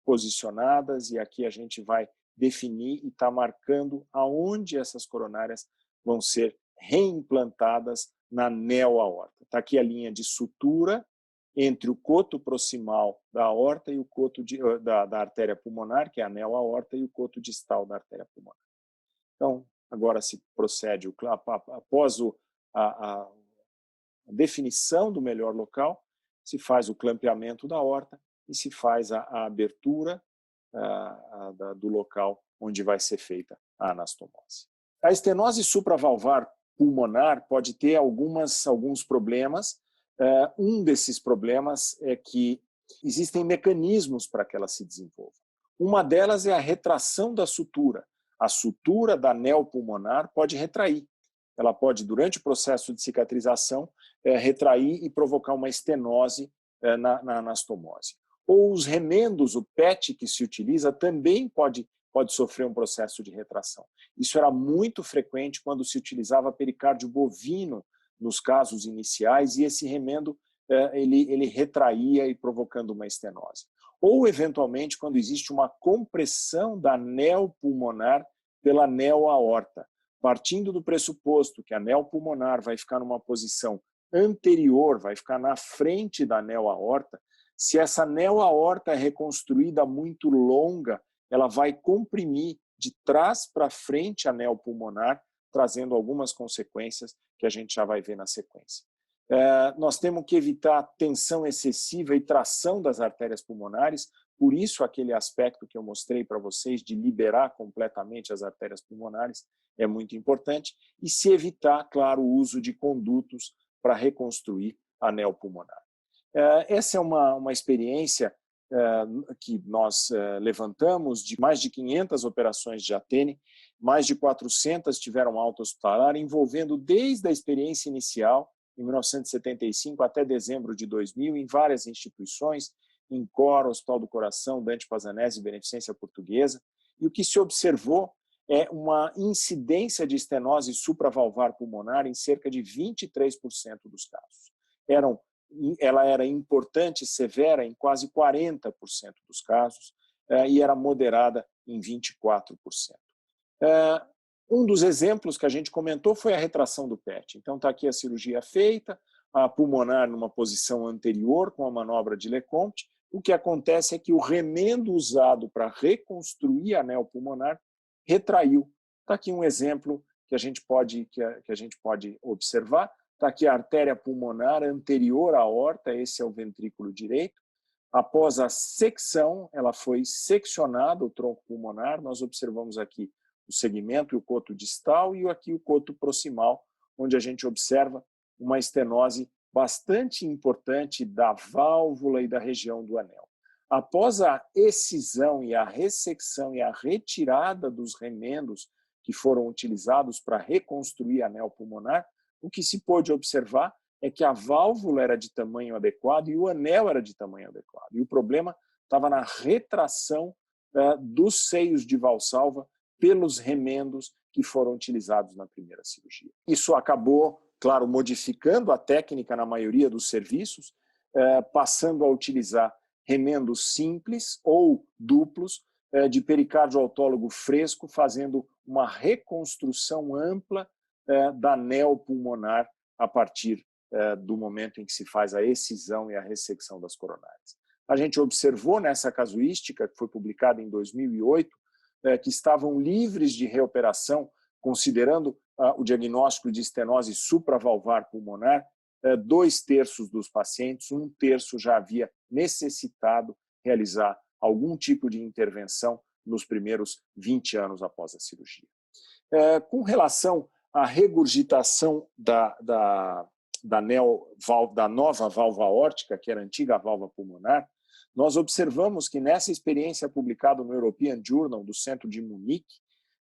B: posicionadas, e aqui a gente vai definir e está marcando aonde essas coronárias vão ser reimplantadas na anel aorta. Está aqui a linha de sutura entre o coto proximal da aorta e o coto da artéria pulmonar, que é a anel aorta, e o coto distal da artéria pulmonar. Então, agora se procede, após a definição do melhor local, se faz o clampeamento da aorta e se faz a abertura do local onde vai ser feita a anastomose. A estenose supravalvar pulmonar pode ter alguns problemas. Um desses problemas é que existem mecanismos para que ela se desenvolva. Uma delas é a retração da sutura. A sutura da anel pulmonar pode retrair. Ela pode, durante o processo de cicatrização, retrair e provocar uma estenose na anastomose. Ou os remendos, o PET que se utiliza, também pode pode sofrer um processo de retração. Isso era muito frequente quando se utilizava pericárdio bovino nos casos iniciais, e esse remendo ele retraía e provocando uma estenose. Ou, eventualmente, quando existe uma compressão da anel pulmonar pela anel aorta, partindo do pressuposto que a anel pulmonar vai ficar numa posição anterior, vai ficar na frente da anel aorta. Se essa anel aorta é reconstruída muito longa, ela vai comprimir de trás para frente a anel pulmonar, trazendo algumas consequências que a gente já vai ver na sequência. Nós temos que evitar tensão excessiva e tração das artérias pulmonares, por isso aquele aspecto que eu mostrei para vocês de liberar completamente as artérias pulmonares é muito importante, e se evitar, claro, o uso de condutos para reconstruir a anel pulmonar. Essa é uma experiência que nós levantamos de mais de 500 operações de Atene, mais de 400 tiveram alta hospitalar, envolvendo desde a experiência inicial, em 1975 até dezembro de 2000, em várias instituições, em Cor, Hospital do Coração, Dante Pazanese e Beneficência Portuguesa, e o que se observou é uma incidência de estenose supravalvar pulmonar em cerca de 23% dos casos. Ela era importante e severa em quase 40% dos casos e era moderada em 24%. Um dos exemplos que a gente comentou foi a retração do PET. Então está aqui a cirurgia feita, a pulmonar numa posição anterior com a manobra de Lecomte. O que acontece é que o remendo usado para reconstruir a anel pulmonar retraiu. Está aqui um exemplo que a gente pode observar. Está aqui a artéria pulmonar anterior à aorta, esse é o ventrículo direito. Após a secção, ela foi seccionada, o tronco pulmonar. Nós observamos aqui o segmento e o coto distal e aqui o coto proximal, onde a gente observa uma estenose bastante importante da válvula e da região do anel. Após a excisão e a ressecção e a retirada dos remendos que foram utilizados para reconstruir a anel pulmonar, o que se pôde observar é que a válvula era de tamanho adequado e o anel era de tamanho adequado. E o problema estava na retração dos seios de valsalva pelos remendos que foram utilizados na primeira cirurgia. Isso acabou, claro, modificando a técnica na maioria dos serviços, passando a utilizar remendos simples ou duplos de pericárdio autólogo fresco, fazendo uma reconstrução ampla da anel pulmonar a partir do momento em que se faz a excisão e a ressecção das coronárias. A gente observou nessa casuística, que foi publicada em 2008, que estavam livres de reoperação, considerando o diagnóstico de estenose supravalvar pulmonar, 2/3 dos pacientes, 1/3 já havia necessitado realizar algum tipo de intervenção nos primeiros 20 anos após a cirurgia. Com relação à regurgitação da nova válvula aórtica, que era a antiga válvula pulmonar, nós observamos que nessa experiência publicada no European Journal do Centro de Munique,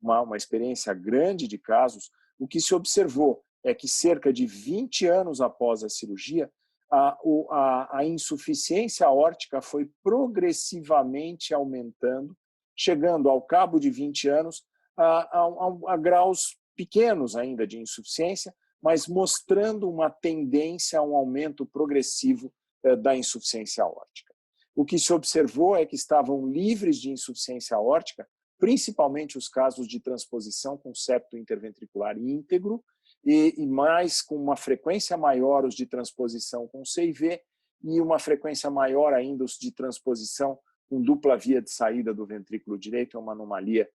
B: uma experiência grande de casos, o que se observou é que cerca de 20 anos após a cirurgia, a insuficiência aórtica foi progressivamente aumentando, chegando ao cabo de 20 anos a graus pequenos ainda de insuficiência, mas mostrando uma tendência a um aumento progressivo da insuficiência aórtica. O que se observou é que estavam livres de insuficiência aórtica, principalmente os casos de transposição com septo interventricular íntegro, e mais com uma frequência maior os de transposição com CIV e uma frequência maior ainda os de transposição com dupla via de saída do ventrículo direito, é uma anomalia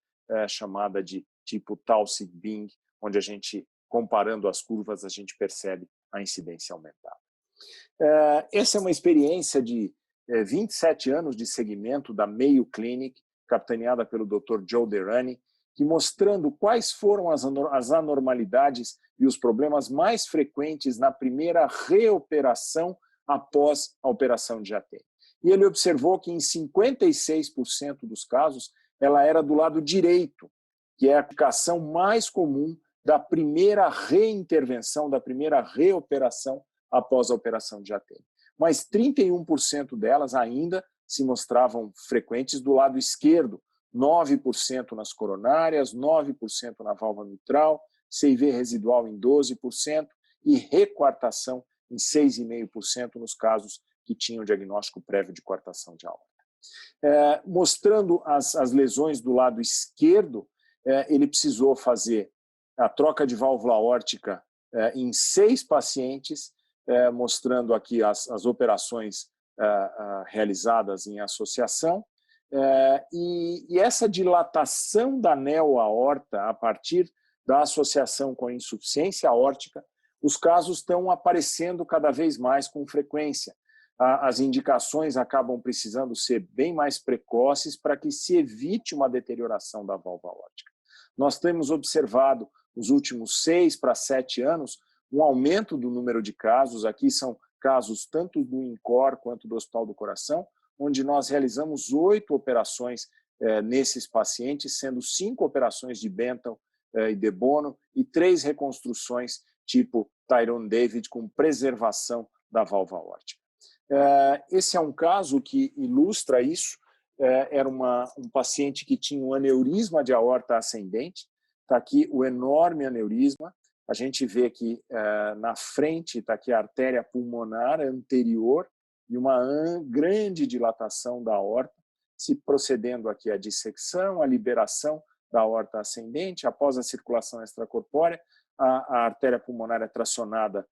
B: chamada de tipo Taussig-Bing, onde a gente, comparando as curvas, a gente percebe a incidência aumentada. Essa é uma experiência de 27 anos de segmento da Mayo Clinic, capitaneada pelo Dr. Joe Derani, que mostrando quais foram as anormalidades e os problemas mais frequentes na primeira reoperação após a operação de Atene. E ele observou que em 56% dos casos ela era do lado direito, que é a aplicação mais comum da primeira reintervenção, da primeira reoperação após a operação de Atene. Mas 31% delas ainda se mostravam frequentes do lado esquerdo, 9% nas coronárias, 9% na válvula mitral, CIV residual em 12% e recoartação em 6,5% nos casos que tinham diagnóstico prévio de coartação de aorta. Mostrando as lesões do lado esquerdo, ele precisou fazer a troca de válvula aórtica em 6 pacientes, mostrando aqui as operações realizadas em associação. E essa dilatação da neo-aorta a partir da associação com a insuficiência aórtica, os casos estão aparecendo cada vez mais com frequência. As indicações acabam precisando ser bem mais precoces para que se evite uma deterioração da válvula aórtica. Nós temos observado, nos últimos 6 para 7 anos, um aumento do número de casos. Aqui são casos tanto do INCOR quanto do Hospital do Coração, onde nós realizamos 8 operações nesses pacientes, sendo 5 operações de Bentall e de Bono e 3 reconstruções tipo Tyrone David com preservação da válvula aórtica. Esse é um caso que ilustra isso. Era um paciente que tinha um aneurisma de aorta ascendente. Está aqui o enorme aneurisma. A gente vê que na frente está aqui a artéria pulmonar anterior e uma grande dilatação da aorta, se procedendo aqui a dissecção, a liberação da aorta ascendente. Após a circulação extracorpórea, a artéria pulmonar é tracionada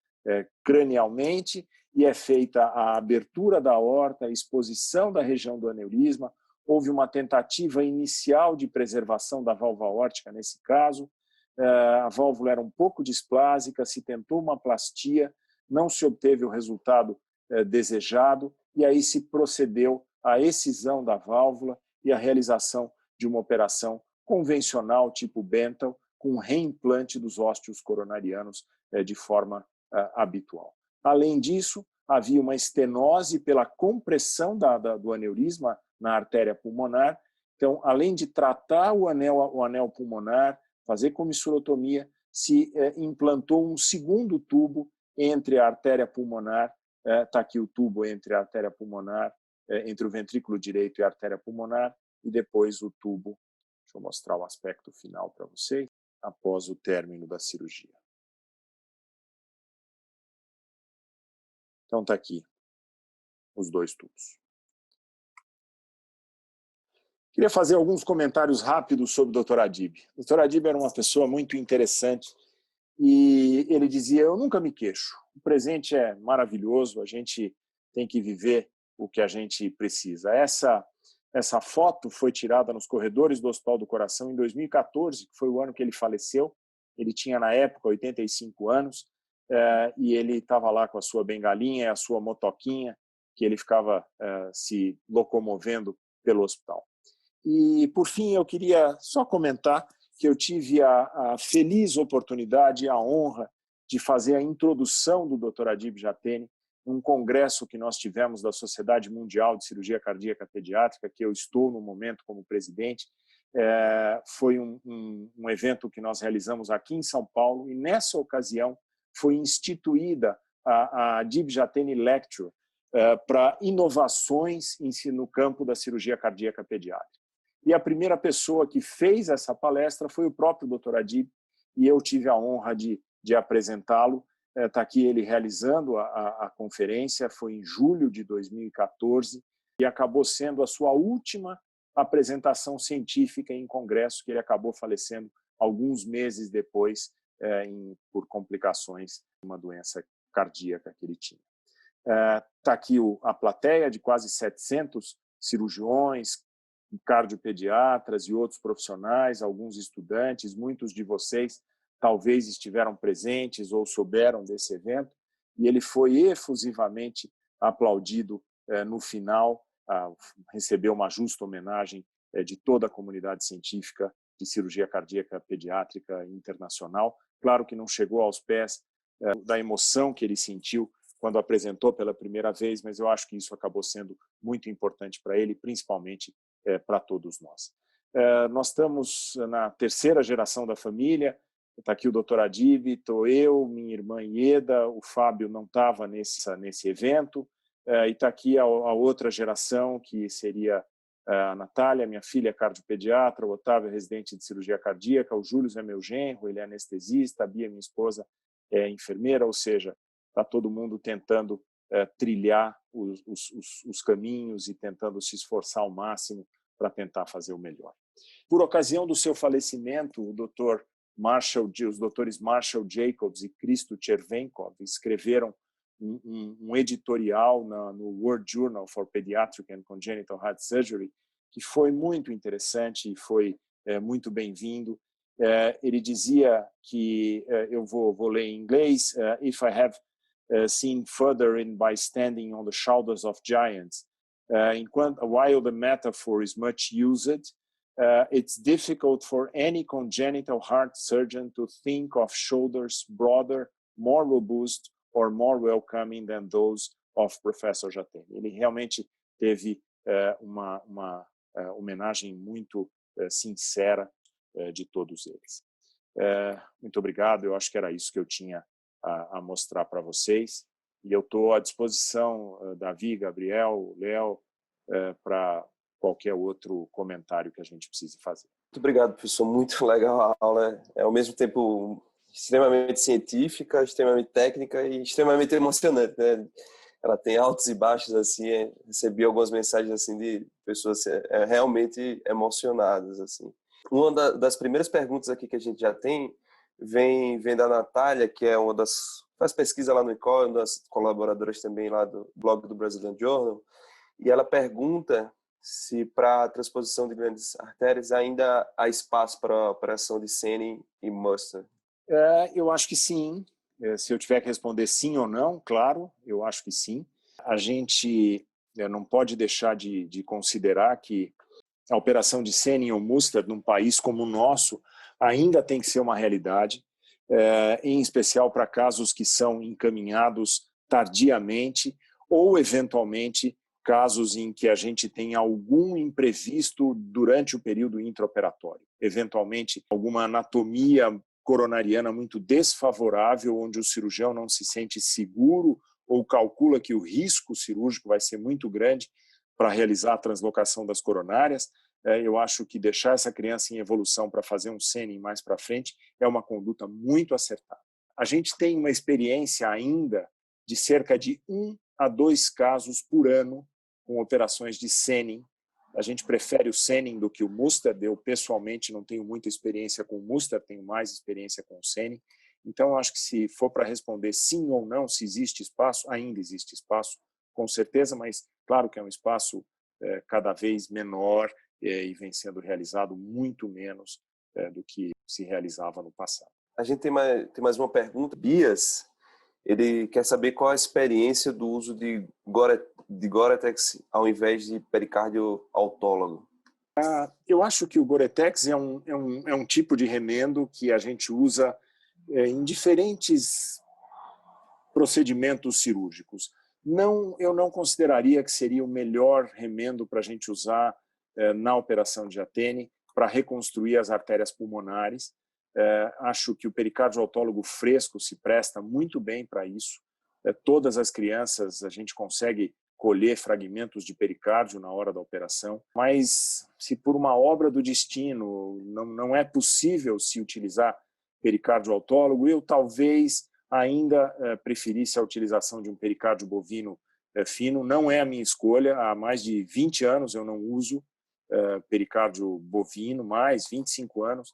B: cranialmente e é feita a abertura da aorta, a exposição da região do aneurisma. Houve uma tentativa inicial de preservação da válvula aórtica nesse caso. A válvula era um pouco displásica, se tentou uma plastia, não se obteve o resultado desejado e aí se procedeu à excisão da válvula e à realização de uma operação convencional tipo Bentall com reimplante dos ósteos coronarianos de forma habitual. Além disso, havia uma estenose pela compressão do aneurisma na artéria pulmonar. Então, além de tratar o anel pulmonar, fazer comissurotomia, se implantou um segundo tubo entre a artéria pulmonar, está aqui o tubo entre a artéria pulmonar, entre o ventrículo direito e a artéria pulmonar, e depois o tubo, deixa eu mostrar o aspecto final para vocês, após o término da cirurgia. Então está aqui os 2 tubos. Queria fazer alguns comentários rápidos sobre o Dr. Adib. O Dr. Adib era uma pessoa muito interessante e ele dizia: eu nunca me queixo, o presente é maravilhoso, a gente tem que viver o que a gente precisa. Essa foto foi tirada nos corredores do Hospital do Coração em 2014, que foi o ano que ele faleceu. Ele tinha, na época, 85 anos, e ele estava lá com a sua bengalinha e a sua motoquinha, que ele ficava se locomovendo pelo hospital. E, por fim, eu queria só comentar que eu tive a feliz oportunidade e a honra de fazer a introdução do Dr. Adib Jatene num congresso que nós tivemos da Sociedade Mundial de Cirurgia Cardíaca Pediátrica, que eu estou no momento como presidente. Foi um evento que nós realizamos aqui em São Paulo e, nessa ocasião, foi instituída a Adib Jatene Lecture para inovações no campo da cirurgia cardíaca pediátrica. E a primeira pessoa que fez essa palestra foi o próprio Dr. Adib, e eu tive a honra de apresentá-lo. Está aqui ele realizando a conferência, foi em julho de 2014, e acabou sendo a sua última apresentação científica em congresso, que ele acabou falecendo alguns meses depois, por complicações de uma doença cardíaca que ele tinha. Está aqui a plateia de quase 700 cirurgiões, cardiopediatras e outros profissionais, alguns estudantes. Muitos de vocês talvez estiveram presentes ou souberam desse evento, e ele foi efusivamente aplaudido no final, recebeu uma justa homenagem de toda a comunidade científica de cirurgia cardíaca pediátrica internacional. Claro que não chegou aos pés da emoção que ele sentiu quando apresentou pela primeira vez, mas eu acho que isso acabou sendo muito importante para ele, principalmente para todos nós. Nós estamos na 3ª geração da família. Está aqui o Dr. Adib, estou eu, minha irmã Ieda, o Fábio não estava nesse evento, e está aqui a outra geração, que seria A Natália, minha filha, é cardiopediatra, o Otávio é residente de cirurgia cardíaca, o Júlio é meu genro, ele é anestesista, a Bia, minha esposa, é enfermeira, ou seja, está todo mundo tentando trilhar os caminhos e tentando se esforçar ao máximo para tentar fazer o melhor. Por ocasião do seu falecimento, os doutores Marshall Jacobs e Christo Chervenkov escreveram um editorial no World Journal for Pediatric and Congenital Heart Surgery, que foi muito interessante e foi muito bem-vindo. Ele dizia que, eu vou ler em inglês, if I have seen further by standing on the shoulders of giants, while the metaphor is much used, it's difficult for any congenital heart surgeon to think of shoulders broader, more robust, or more welcoming than those of Professor Jatene. Ele realmente teve uma homenagem muito sincera de todos eles. Muito obrigado, eu acho que era isso que eu tinha a mostrar para vocês. E eu estou à disposição, Davi, Gabriel, Léo, para qualquer outro comentário que a gente precise fazer.
D: Muito obrigado, professor. Muito legal a aula. É ao mesmo tempo extremamente científica, extremamente técnica e extremamente emocionante, né? Ela tem altos e baixos, assim. Recebi algumas mensagens assim de pessoas realmente emocionadas, assim. Uma das primeiras perguntas aqui que a gente já tem vem da Natália, que é faz pesquisa lá no ICOL, uma das colaboradoras também lá do blog do Brazilian Journal, e ela pergunta se para a transposição de grandes artérias ainda há espaço para a operação de Senning e Muster.
B: Eu acho que sim. Se eu tiver que responder sim ou não, claro, eu acho que sim. A gente não pode deixar de considerar que a operação de Senning ou Muster num país como o nosso ainda tem que ser uma realidade, em especial para casos que são encaminhados tardiamente ou, eventualmente, casos em que a gente tem algum imprevisto durante o período intraoperatório. Eventualmente, alguma anatomia coronariana muito desfavorável, onde o cirurgião não se sente seguro ou calcula que o risco cirúrgico vai ser muito grande para realizar a translocação das coronárias. Eu acho que deixar essa criança em evolução para fazer um Senning mais para frente é uma conduta muito acertada. A gente tem uma experiência ainda de cerca de 1 a 2 casos por ano com operações de Senning. A gente prefere o Senning do que o Muster. Eu, pessoalmente, não tenho muita experiência com o Muster, tenho mais experiência com o Senning. Então, eu acho que se for para responder sim ou não, se existe espaço, ainda existe espaço, com certeza, mas claro que é um espaço cada vez menor e vem sendo realizado muito menos do que se realizava no passado.
D: A gente tem mais uma pergunta. Bias, ele quer saber qual a experiência do uso de Gore-Tex ao invés de pericárdio autólogo.
B: Eu acho que o Gore-Tex é um tipo de remendo que a gente usa em diferentes procedimentos cirúrgicos. Eu não consideraria que seria o melhor remendo para a gente usar na operação de Jatene para reconstruir as artérias pulmonares. Acho que o pericárdio autólogo fresco se presta muito bem para isso. Todas as crianças a gente consegue colher fragmentos de pericárdio na hora da operação, mas se por uma obra do destino não é possível se utilizar pericárdio autólogo, eu talvez ainda preferisse a utilização de um pericárdio bovino fino. Não é a minha escolha, há mais de 20 anos eu não uso pericárdio bovino, mais 25 anos,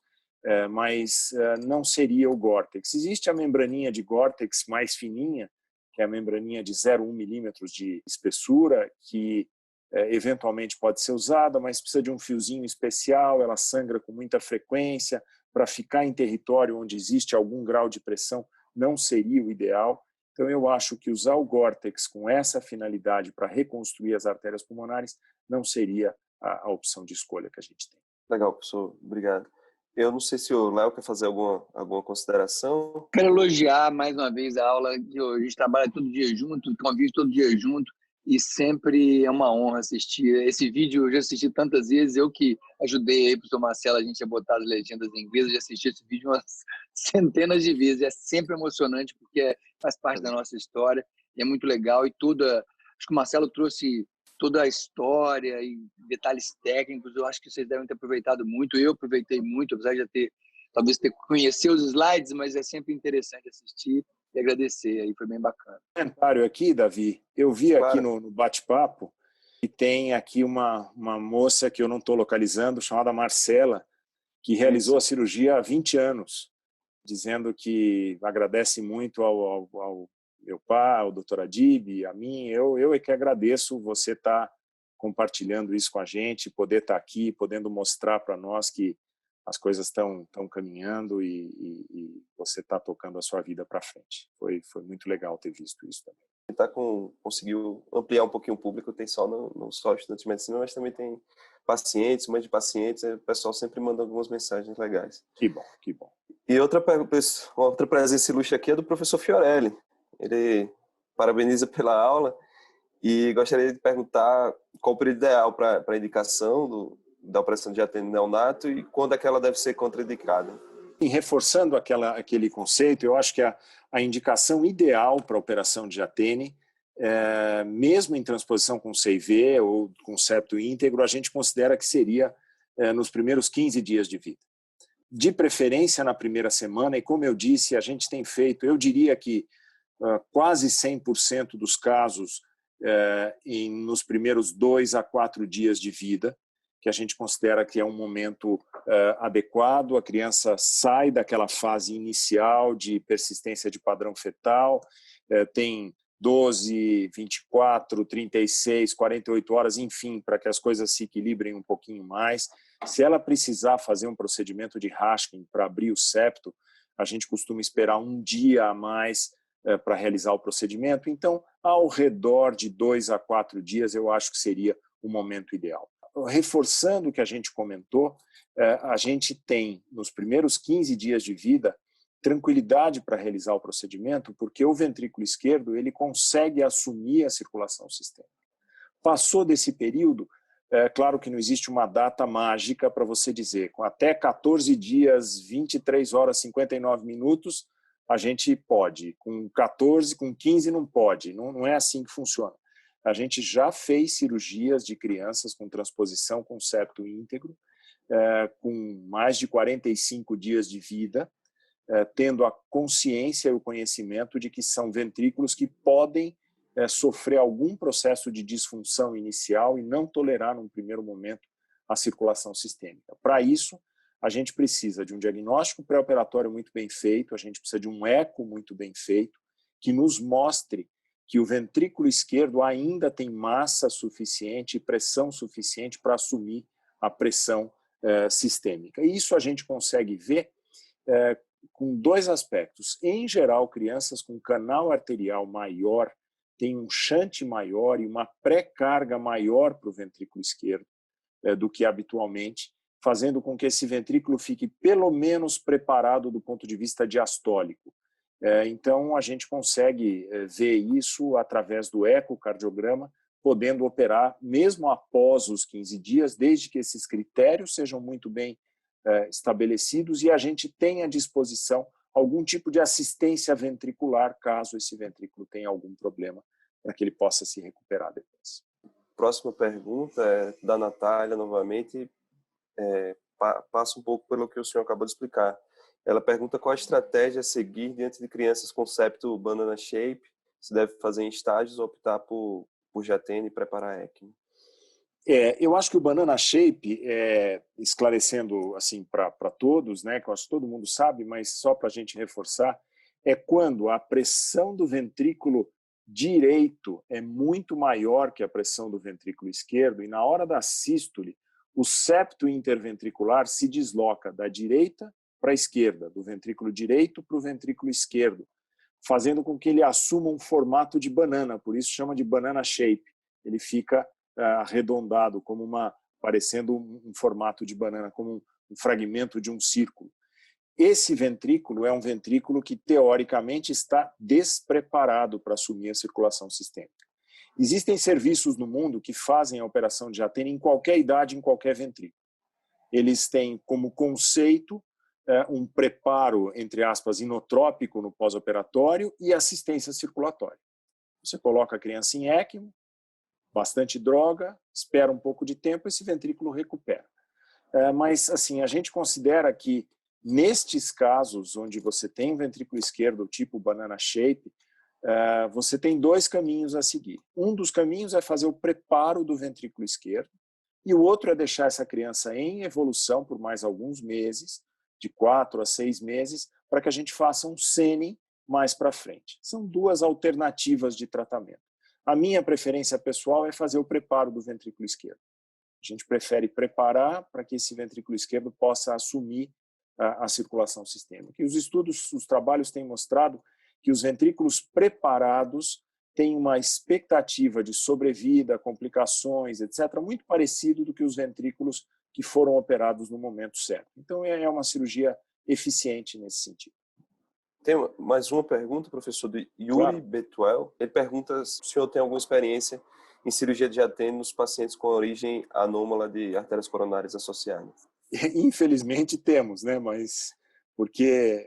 B: mas não seria o Gore-Tex. Existe a membraninha de Gore-Tex mais fininha, que é a membraninha de 0,1 milímetros de espessura, que eventualmente pode ser usada, mas precisa de um fiozinho especial, ela sangra com muita frequência. Para ficar em território onde existe algum grau de pressão, não seria o ideal. Então, eu acho que usar o Gore-Tex com essa finalidade para reconstruir as artérias pulmonares não seria a opção de escolha que a gente tem.
D: Legal, professor. Obrigado. Eu não sei se o Léo quer fazer alguma consideração.
E: Quero elogiar mais uma vez a aula de hoje. A gente trabalha todo dia junto, convive todo dia junto e sempre é uma honra assistir. Esse vídeo eu já assisti tantas vezes, eu que ajudei aí, professor Marcelo, a gente a botar as legendas em inglês, já assisti esse vídeo umas centenas de vezes. É sempre emocionante porque faz parte da nossa história e é muito legal e tudo. Acho que o Marcelo trouxe toda a história e detalhes técnicos. Eu acho que vocês devem ter aproveitado muito. Eu aproveitei muito, apesar de talvez ter conhecido os slides, mas é sempre interessante assistir e agradecer. Aí foi bem bacana.
B: Comentário aqui, Davi. Eu vi aqui
D: Claro.
B: no bate-papo que tem aqui uma moça que eu não estou localizando, chamada Marcela, que realizou a cirurgia há 20 anos, dizendo que agradece muito ao meu pai, ao doutor Adib, a mim. Eu é que agradeço você estar compartilhando isso com a gente, poder estar aqui, podendo mostrar para nós que as coisas estão caminhando e você está tocando a sua vida para frente. Foi muito legal ter visto isso também.
D: Conseguiu ampliar um pouquinho o público, tem não só estudantes de medicina, mas também tem pacientes, mães de pacientes, o pessoal sempre manda algumas mensagens legais.
B: Que bom, que bom.
D: E outra presença ilustre aqui é do professor Fiorelli. Ele parabeniza pela aula e gostaria de perguntar qual o período ideal para a indicação da operação de atênio neonato e quando é que ela deve ser contraindicada.
B: E reforçando aquele conceito, eu acho que a indicação ideal para a operação de Atene, mesmo em transposição com CIV ou com septo íntegro, a gente considera que seria nos primeiros 15 dias de vida. De preferência na primeira semana, e como eu disse, a gente tem feito, eu diria que quase 100% dos casos nos primeiros 2 a 4 dias de vida, que a gente considera que é um momento adequado, a criança sai daquela fase inicial de persistência de padrão fetal, tem 12, 24, 36, 48 horas, enfim, para que as coisas se equilibrem um pouquinho mais. Se ela precisar fazer um procedimento de Hashkin para abrir o septo, a gente costuma esperar um dia a mais para realizar o procedimento. Então, ao redor de 2 a 4 dias, eu acho que seria o momento ideal. Reforçando o que a gente comentou, a gente tem, nos primeiros 15 dias de vida, tranquilidade para realizar o procedimento, porque o ventrículo esquerdo ele consegue assumir a circulação sistêmica. Passou desse período, é claro que não existe uma data mágica para você dizer, com até 14 dias, 23 horas, 59 minutos, a gente pode, com 14, com 15 não pode, não é assim que funciona. A gente já fez cirurgias de crianças com transposição com septo íntegro, com mais de 45 dias de vida, tendo a consciência e o conhecimento de que são ventrículos que podem sofrer algum processo de disfunção inicial e não tolerar, num primeiro momento, a circulação sistêmica. Para isso, a gente precisa de um diagnóstico pré-operatório muito bem feito, a gente precisa de um eco muito bem feito, que nos mostre que o ventrículo esquerdo ainda tem massa suficiente e pressão suficiente para assumir a pressão sistêmica. E isso a gente consegue ver com 2 aspectos. Em geral, crianças com canal arterial maior têm um shunt maior e uma pré-carga maior para o ventrículo esquerdo do que habitualmente, fazendo com que esse ventrículo fique pelo menos preparado do ponto de vista diastólico. Então, a gente consegue ver isso através do ecocardiograma, podendo operar mesmo após os 15 dias, desde que esses critérios sejam muito bem estabelecidos e a gente tenha à disposição algum tipo de assistência ventricular, caso esse ventrículo tenha algum problema, para que ele possa se recuperar depois.
D: Próxima pergunta é da Natália, novamente, passa um pouco pelo que o senhor acabou de explicar. Ela pergunta qual a estratégia a seguir diante de crianças com septo banana shape, se deve fazer em estágios ou optar por Jatene e preparar ECMO.
B: Eu acho que o banana shape, esclarecendo assim para todos, né, que eu acho que todo mundo sabe, mas só para a gente reforçar, é quando a pressão do ventrículo direito é muito maior que a pressão do ventrículo esquerdo e na hora da sístole, o septo interventricular se desloca da direita para a esquerda, do ventrículo direito para o ventrículo esquerdo, fazendo com que ele assuma um formato de banana, por isso chama de banana shape. Ele fica arredondado, parecendo um formato de banana, como um fragmento de um círculo. Esse ventrículo é um ventrículo que, teoricamente, está despreparado para assumir a circulação sistêmica. Existem serviços no mundo que fazem a operação de Jatene em qualquer idade, em qualquer ventrículo. Eles têm como conceito um preparo, entre aspas, inotrópico no pós-operatório e assistência circulatória. Você coloca a criança em ECMO, bastante droga, espera um pouco de tempo, esse ventrículo recupera. Mas assim, a gente considera que nestes casos onde você tem um ventrículo esquerdo tipo banana shape, você tem dois caminhos a seguir. Um dos caminhos é fazer o preparo do ventrículo esquerdo e o outro é deixar essa criança em evolução por mais alguns meses, de 4 a 6 meses, para que a gente faça um senem mais para frente. São duas alternativas de tratamento. A minha preferência pessoal é fazer o preparo do ventrículo esquerdo. A gente prefere preparar para que esse ventrículo esquerdo possa assumir a circulação sistêmica. E os estudos, os trabalhos têm mostrado que os ventrículos preparados têm uma expectativa de sobrevida, complicações, etc., muito parecido do que os ventrículos que foram operados no momento certo. Então, é uma cirurgia eficiente nesse sentido.
D: Tem mais uma pergunta, professor, do Yuri
B: Claro.
D: Betuel. Ele pergunta se o senhor tem alguma experiência em cirurgia de ATEN nos pacientes com origem anômala de artérias coronárias associadas.
B: Infelizmente temos, né? Mas porque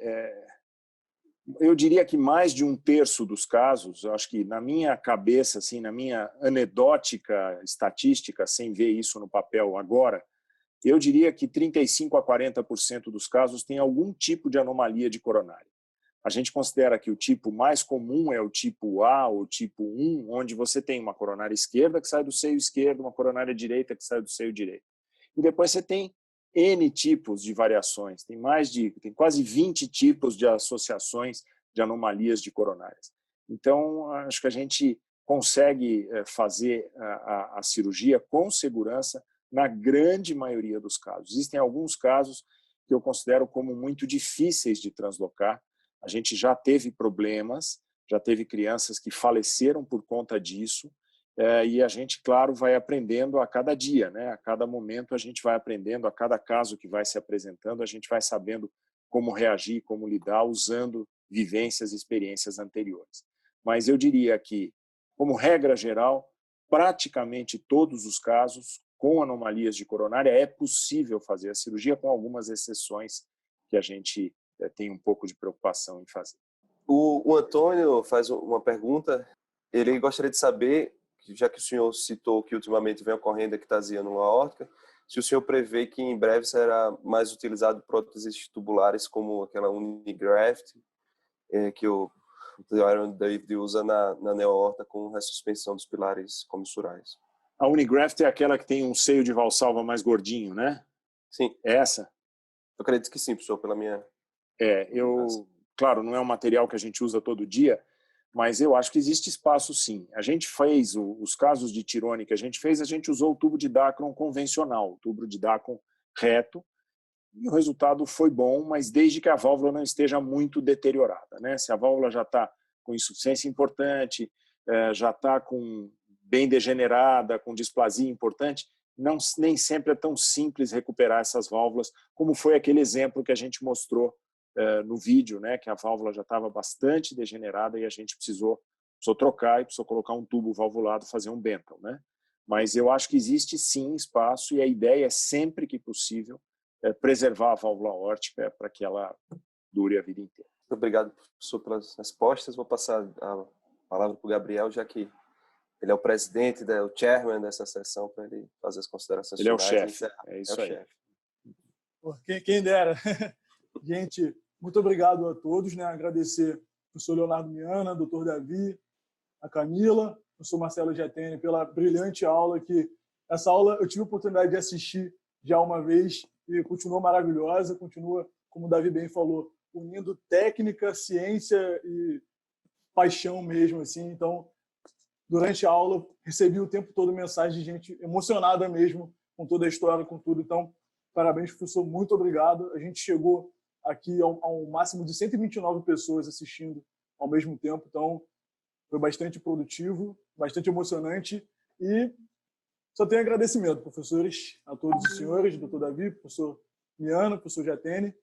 B: eu diria que mais de 1/3 dos casos, eu acho que na minha cabeça, assim, na minha anedótica estatística, sem ver isso no papel agora, eu diria que 35 a 40% dos casos tem algum tipo de anomalia de coronária. A gente considera que o tipo mais comum é o tipo A ou tipo 1, onde você tem uma coronária esquerda que sai do seio esquerdo, uma coronária direita que sai do seio direito. E depois você tem N tipos de variações, tem quase 20 tipos de associações de anomalias de coronárias. Então, acho que a gente consegue fazer a cirurgia com segurança na grande maioria dos casos. Existem alguns casos que eu considero como muito difíceis de translocar. A gente já teve problemas, já teve crianças que faleceram por conta disso, e a gente, claro, vai aprendendo a cada dia, né? A cada momento a gente vai aprendendo, a cada caso que vai se apresentando, a gente vai sabendo como reagir, como lidar, usando vivências e experiências anteriores. Mas eu diria que, como regra geral, praticamente todos os casos com anomalias de coronária é possível fazer a cirurgia, com algumas exceções que a gente tem um pouco de preocupação em fazer.
D: O Antônio faz uma pergunta. Ele gostaria de saber, já que o senhor citou que ultimamente vem ocorrendo ectasia no aórtica, se o senhor prevê que em breve será mais utilizado próteses tubulares como aquela Unigraft, que o Aaron David usa na neo-aorta com ressuspensão dos pilares comissurais.
B: A Unigraft é aquela que tem um seio de valsalva mais gordinho, né?
D: Sim.
B: É essa?
D: Eu acredito que sim, professor, pela minha...
B: Claro, não é um material que a gente usa todo dia, mas eu acho que existe espaço sim. A gente fez os casos de Tirone que a gente usou o tubo de Dacron convencional, o tubo de Dacron reto, e o resultado foi bom, mas desde que a válvula não esteja muito deteriorada, né? Se a válvula já está com insuficiência importante, já está bem degenerada, com displasia importante, nem sempre é tão simples recuperar essas válvulas, como foi aquele exemplo que a gente mostrou no vídeo, né, que a válvula já estava bastante degenerada e a gente precisou trocar e precisou colocar um tubo valvulado, fazer um Benton, né? Mas eu acho que existe sim espaço e a ideia é sempre que possível preservar a válvula aórtica para que ela dure a vida inteira.
D: Muito obrigado, professor, pelas respostas. Vou passar a palavra para o Gabriel, já que ele é o presidente, o chairman dessa sessão, para ele fazer as considerações
B: finais.
D: Ele é
B: o chefe, é isso aí.
A: Quem dera. Gente, muito obrigado a todos, né? Agradecer ao professor Leonardo Miana, doutor Davi, a Camila, o professor Marcelo Giateni pela brilhante aula, que essa aula eu tive a oportunidade de assistir já uma vez e continua maravilhosa, continua, como o Davi bem falou, unindo técnica, ciência e paixão mesmo, assim. Então, durante a aula, recebi o tempo todo mensagem de gente emocionada mesmo com toda a história, com tudo. Então, parabéns, professor, muito obrigado. A gente chegou aqui ao máximo de 129 pessoas assistindo ao mesmo tempo, então foi bastante produtivo, bastante emocionante e só tenho agradecimento, professores, a todos os senhores, doutor Davi, professor Miana, professor Giateni.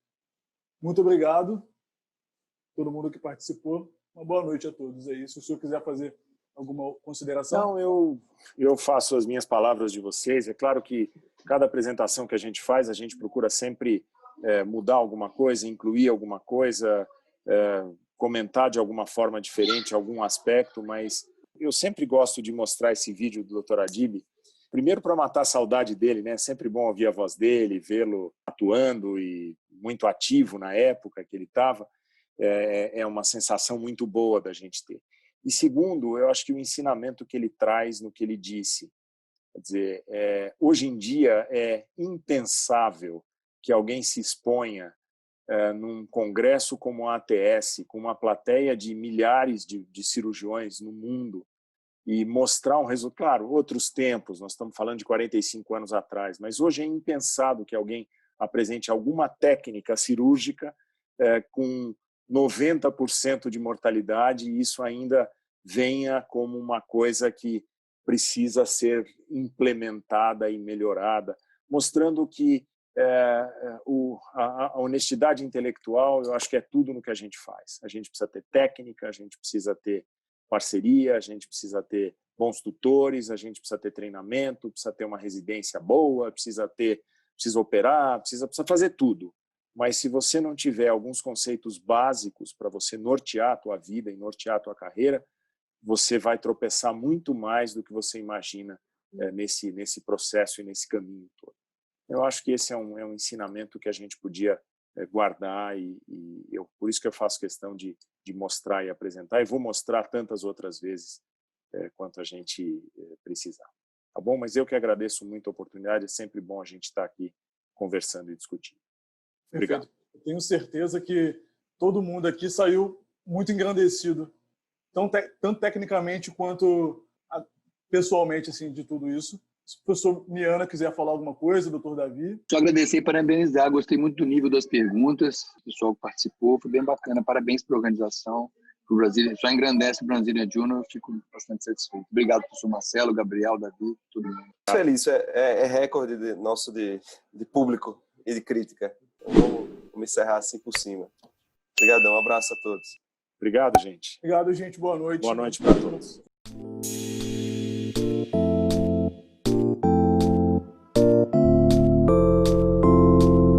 A: Muito obrigado a todo mundo que participou. Uma boa noite a todos aí. Se o senhor quiser fazer alguma consideração?
B: Não, eu faço as minhas palavras de vocês. É claro que cada apresentação que a gente faz, a gente procura sempre mudar alguma coisa, incluir alguma coisa, comentar de alguma forma diferente algum aspecto, mas Eu sempre gosto de mostrar esse vídeo do Dr. Adib, primeiro para matar a saudade dele, né? Sempre bom ouvir a voz dele, vê-lo atuando e muito ativo na época que ele estava. É uma sensação muito boa da gente ter. E segundo, eu acho que o ensinamento que ele traz no que ele disse. Quer dizer, hoje em dia é impensável que alguém se exponha num congresso como a ATS, com uma plateia de milhares de cirurgiões no mundo, e mostrar um resultado. Claro, outros tempos, nós estamos falando de 45 anos atrás, mas hoje é impensável que alguém apresente alguma técnica cirúrgica com 90% de mortalidade e isso ainda venha como uma coisa que precisa ser implementada e melhorada, mostrando que a honestidade intelectual, eu acho que é tudo no que a gente faz. A gente precisa ter técnica, a gente precisa ter parceria, a gente precisa ter bons tutores, a gente precisa ter treinamento, precisa ter uma residência boa, precisa operar, precisa fazer tudo. Mas se você não tiver alguns conceitos básicos para você nortear a tua vida e nortear a tua carreira, você vai tropeçar muito mais do que você imagina nesse processo e nesse caminho todo. Eu acho que esse é um ensinamento que a gente podia guardar e por isso que eu faço questão de mostrar e apresentar, e vou mostrar tantas outras vezes quanto a gente precisar. Tá bom? Mas eu que agradeço muito a oportunidade, é sempre bom a gente estar aqui conversando e discutindo. Obrigado.
A: Perfeito. Eu tenho certeza que todo mundo aqui saiu muito engrandecido, tanto tecnicamente quanto pessoalmente, assim, de tudo isso. Se o professor Miana quiser falar alguma coisa, doutor Davi.
E: Só agradecer e parabenizar. Gostei muito do nível das perguntas. O pessoal que participou foi bem bacana. Parabéns pela organização. O Brasil só engrandece o Brasília Júnior. Eu fico bastante satisfeito. Obrigado, professor Marcelo, Gabriel, Davi, todo mundo.
D: Feliz. É recorde nosso de público e de crítica. Então, vamos encerrar assim por cima. Obrigadão. Um abraço a todos.
B: Obrigado, gente.
A: Obrigado, gente. Boa noite.
B: Boa noite para todos.